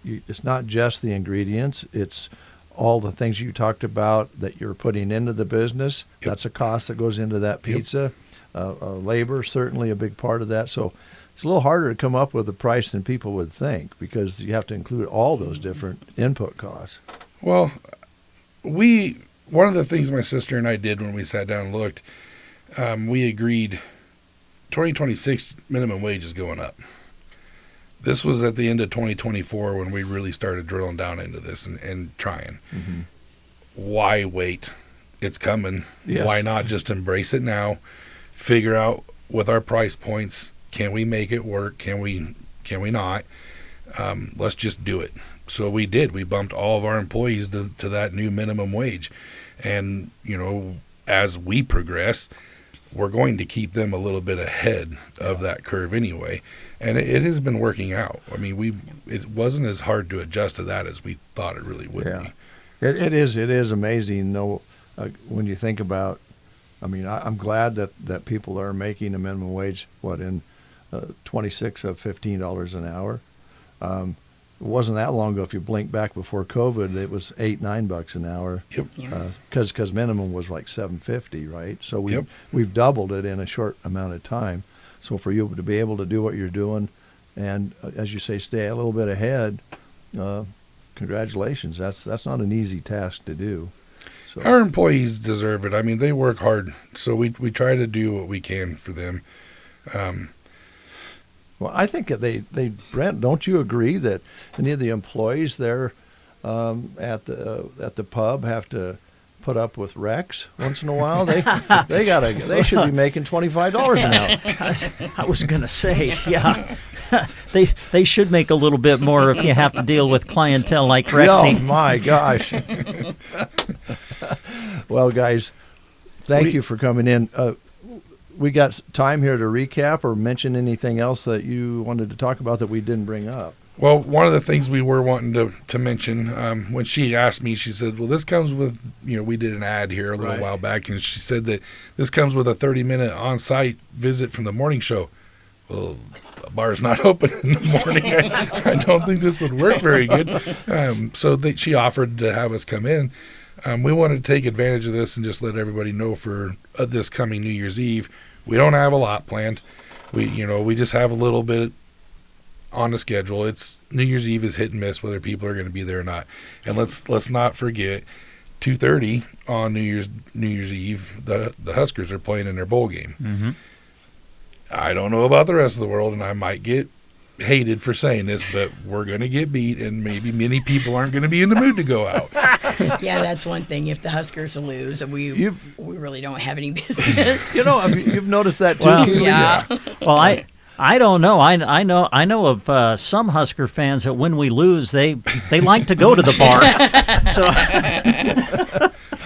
it's not just the ingredients, it's all the things you talked about that you're putting into the business. That's a cost that goes into that pizza. Labor, certainly a big part of that. So it's a little harder to come up with a price than people would think, because you have to include all those different input costs. Well, one of the things my sister and I did when we sat down and looked, we agreed 2026 minimum wage is going up. This was at the end of 2024 when we really started drilling down into this and trying. Mm-hmm. Why wait? It's coming. Yes. Why not just embrace it now? Figure out with our price points, can we make it work? Can we not? Let's just do it. So we did. We bumped all of our employees to that new minimum wage. And, as we progress, we're going to keep them a little bit ahead of that curve anyway. And it has been working out. I mean, it wasn't as hard to adjust to that as we thought it really would be. It is amazing, though, when you think about, I'm glad that people are making a minimum wage, in 26 of $15 an hour. It wasn't that long ago. If you blink back before COVID, it was $8-9 an hour. Yep. Because minimum was like $7.50, right? So we've doubled it in a short amount of time. So for you to be able to do what you're doing, and as you say, stay a little bit ahead, congratulations. That's not an easy task to do. So our employees deserve it. I mean, they work hard, so we try to do what we can for them. Well, I think they Brent, don't you agree that any of the employees there at the pub have to put up with wrecks once in a while? They should be making $25 an hour. I was going to say, yeah. They should make a little bit more if you have to deal with clientele like Rexy. Oh my gosh. Well, guys, thank you for coming in. We got time here to recap or mention anything else that you wanted to talk about that we didn't bring up. Well, one of the things we were wanting to mention, when she asked me, she said, well, this comes with, we did an ad here a little while back, and she said that this comes with a 30-minute on-site visit from the morning show. Well, the bar's not open in the morning. I don't think this would work very good. So she offered to have us come in. We wanted to take advantage of this and just let everybody know for this coming New Year's Eve. We don't have a lot planned. We just have a little bit on the schedule. It's New Year's Eve is hit and miss whether people are going to be there or not. And let's not forget 2:30 on New Year's Eve. The Huskers are playing in their bowl game. Mm-hmm. I don't know about the rest of the world, and I might get hated for saying this, but we're going to get beat, and maybe many people aren't going to be in the mood to go out. Yeah, that's one thing. If the Huskers lose, we really don't have any business. You've noticed that too. Well, yeah. Well, I don't know. I know of some Husker fans that when we lose, they like to go to the bar.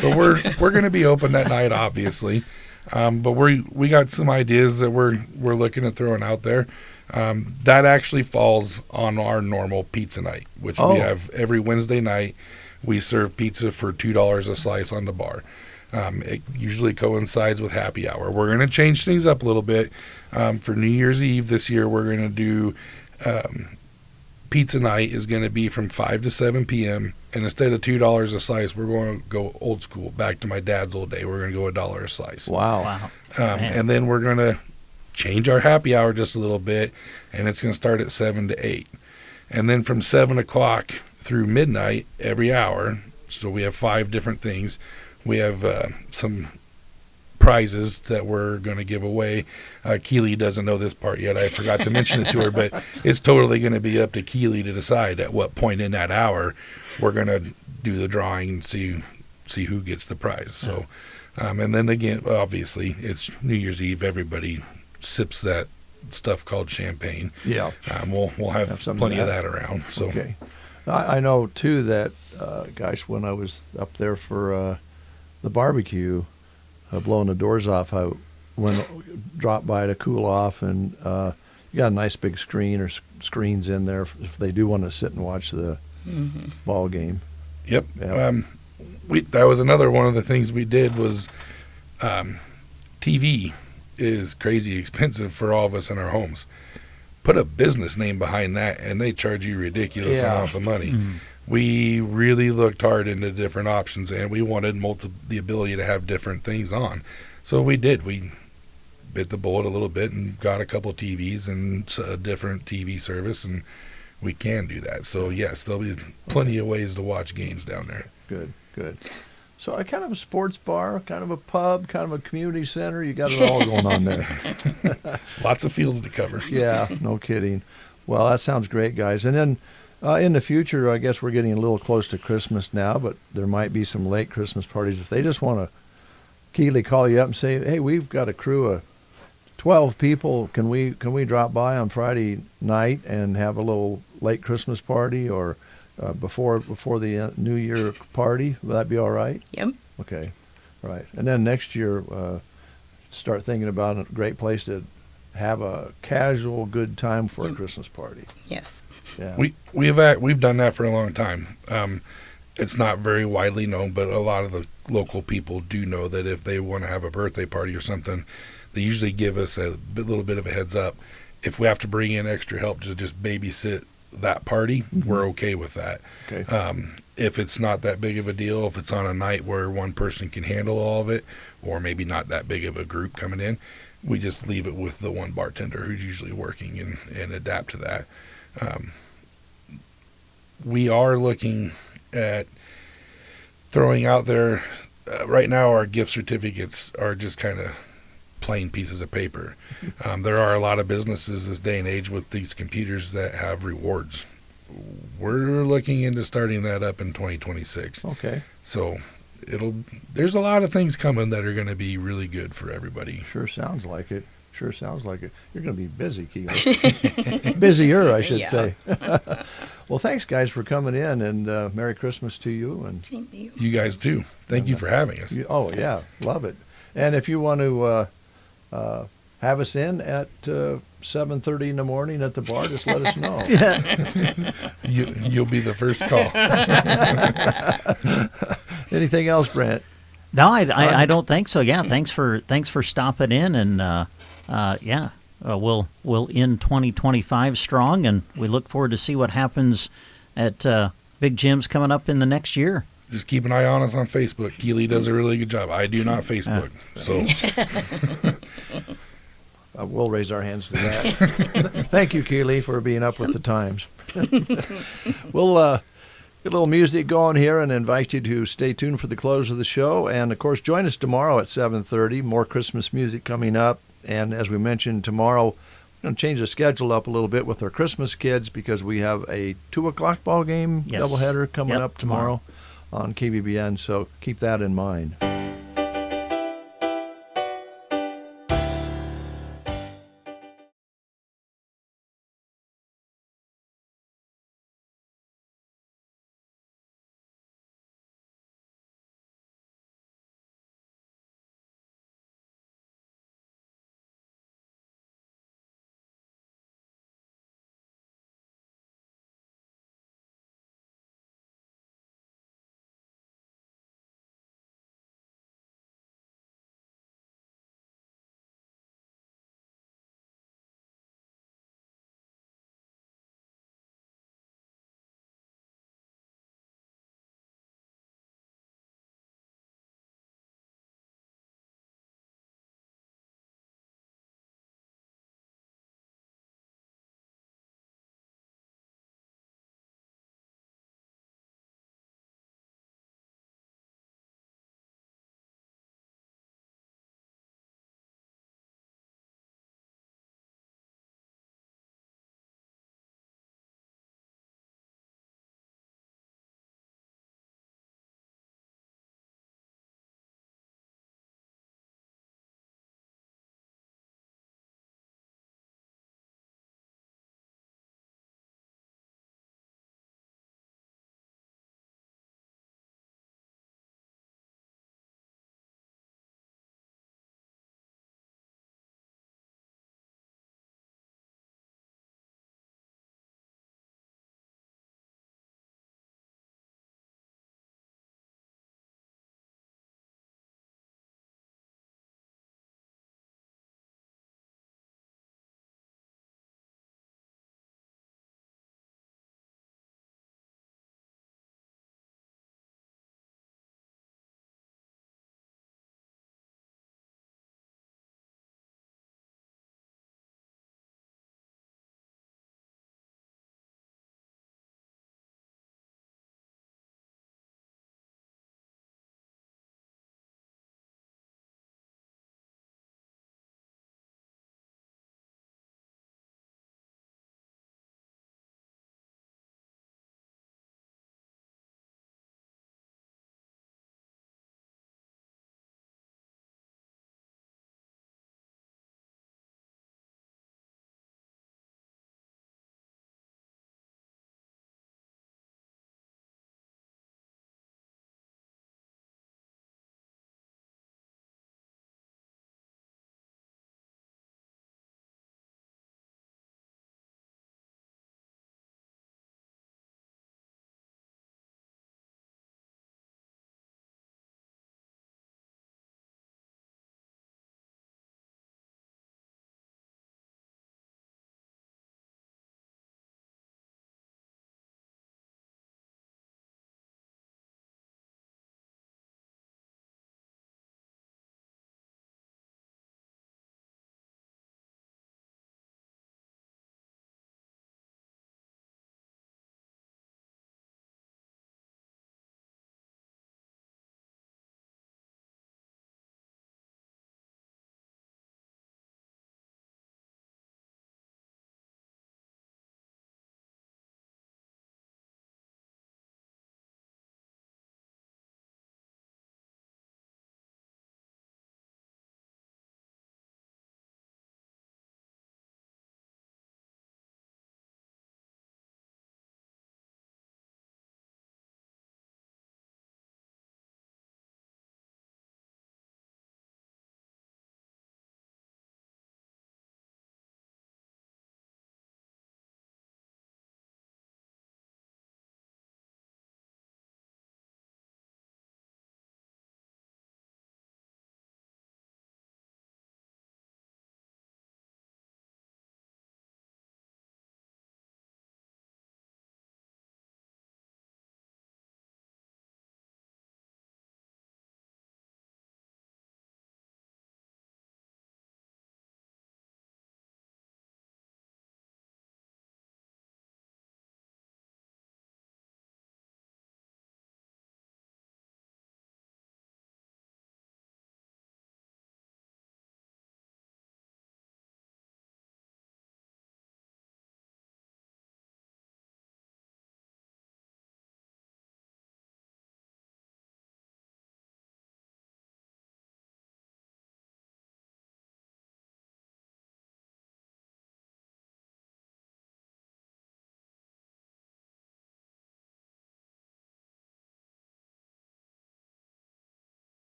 But we're going to be open that night, obviously. But we got some ideas that we're looking at throwing out there. That actually falls on our normal pizza night, which we have every Wednesday night. We serve pizza for $2 a slice on the bar. It usually coincides with happy hour. We're going to change things up a little bit. For New Year's Eve this year, we're going to do pizza night is going to be from 5 to 7 p.m. And instead of $2 a slice, we're going to go old school, back to my dad's old day. We're going to go $1 a slice. Wow. And then we're going to change our happy hour just a little bit, and it's going to start at 7 to 8. And then from 7 o'clock through midnight every hour, so we have 5 different things. We have some prizes that we're going to give away. Keely doesn't know this part yet. I forgot to mention it to her, but it's totally going to be up to Keely to decide at what point in that hour we're going to do the drawing and see who gets the prize. So And then again, obviously, it's New Year's Eve. Everybody sips that stuff called champagne. Yeah. We'll have some plenty of that around. So. Okay. I know, too, that, when I was up there for the barbecue, blowing the doors off, I dropped by to cool off, and you got a nice big screen or screens in there if they do want to sit and watch the ball game. Yep. Yeah. That was another one of the things we did was TV is crazy expensive for all of us in our homes. Put a business name behind that, and they charge you ridiculous amounts of money. We really looked hard into different options, and we wanted the ability to have different things on. So we did. We bit the bullet a little bit and got a couple TVs and a different TV service, and we can do that. So, yes, there'll be plenty of ways to watch games down there. Good. So kind of a sports bar, kind of a pub, kind of a community center. You got it all going on there. Lots of fields to cover. Yeah, no kidding. Well, that sounds great, guys. And then in the future, I guess we're getting a little close to Christmas now, but there might be some late Christmas parties. If they just want to, Keeley, call you up and say, hey, we've got a crew of 12 people. Can we drop by on Friday night and have a little late Christmas party or before the New Year party? Will that be all right? Yep. Okay. Right. And then next year, start thinking about a great place to have a casual, good time for a Christmas party. Yes. Yeah. We've done that for a long time. It's not very widely known, but a lot of the local people do know that if they want to have a birthday party or something, they usually give us a little bit of a heads up. If we have to bring in extra help to just babysit that party, we're okay with that. Okay. If it's not that big of a deal, if it's on a night where one person can handle all of it, or maybe not that big of a group coming in, we just leave it with the one bartender who's usually working and adapt to that. We are looking at throwing out there, right now our gift certificates are just kind of plain pieces of paper. There are a lot of businesses this day and age with these computers that have rewards. We're looking into starting that up in 2026. Okay. So there's a lot of things coming that are going to be really good for everybody. Sure sounds like it. You're going to be busy, Keeley. Busier, I should say. Well, thanks, guys, for coming in, and Merry Christmas to you. And same to you. You guys too. Thank you for having us. Yeah, love it. And if you want to have us in at 7:30 in the morning at the bar, just let us know. You'll be the first call. Anything else, Brent? No, I don't think so. Yeah, thanks for stopping in, and we'll end 2025 strong, and we look forward to see what happens at Big Jim's coming up in the next year. Just keep an eye on us on Facebook. Keeley does a really good job. I do not Facebook, so. We'll raise our hands to that. Thank you, Keeley, for being up with the times. We'll get a little music going here and invite you to stay tuned for the close of the show. And, of course, join us tomorrow at 7:30. More Christmas music coming up. And as we mentioned, tomorrow we're going to change the schedule up a little bit with our Christmas kids because we have a 2 o'clock ball game doubleheader coming up tomorrow on KBBN. So keep that in mind.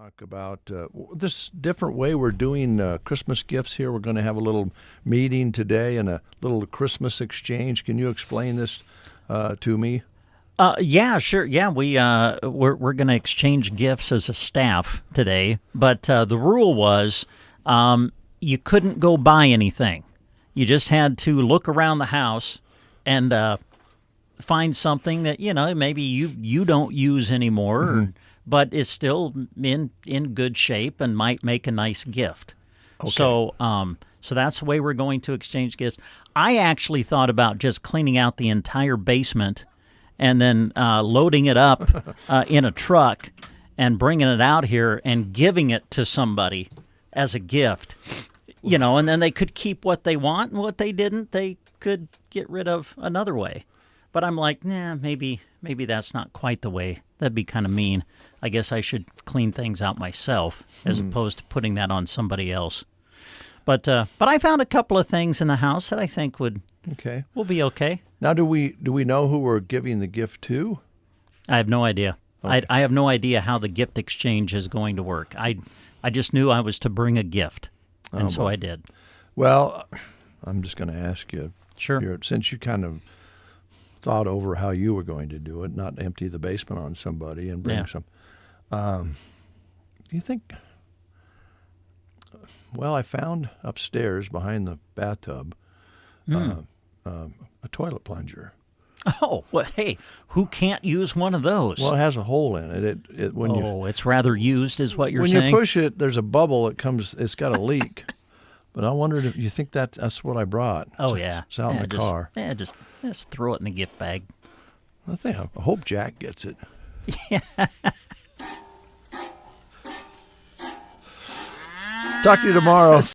Talk about this different way we're doing Christmas gifts here. We're going to have a little meeting today and a little Christmas exchange. Can you explain this to me? Yeah, sure. Yeah, we're going to exchange gifts as a staff today, but the rule was you couldn't go buy anything. You just had to look around the house and find something that maybe you don't use anymore, but is still in good shape and might make a nice gift. Okay. So that's the way we're going to exchange gifts. I actually thought about just cleaning out the entire basement and then loading it up in a truck and bringing it out here and giving it to somebody as a gift, and then they could keep what they want, and what they didn't, they could get rid of another way. But I'm like, nah, maybe that's not quite the way. That'd be kind of mean. I guess I should clean things out myself as opposed to putting that on somebody else. But I found a couple of things in the house that I think will be okay. Now, do we know who we're giving the gift to? I have no idea. Okay. I have no idea how the gift exchange is going to work. I just knew I was to bring a gift, and so I did. Well, I'm just going to ask you. Sure. Since you kind of thought over how you were going to do it, not empty the basement on somebody and bring some. Do you think? Well, I found upstairs behind the bathtub a toilet plunger. Oh, well, hey, who can't use one of those? Well, it has a hole in it. It's rather used, is what you're saying? When you push it, there's a bubble that comes. It's got a leak. But I wondered if you think that's what I brought. Oh, yeah. It's out in the car. Yeah, just throw it in the gift bag. I hope Jack gets it. Yeah. Talk to you tomorrow.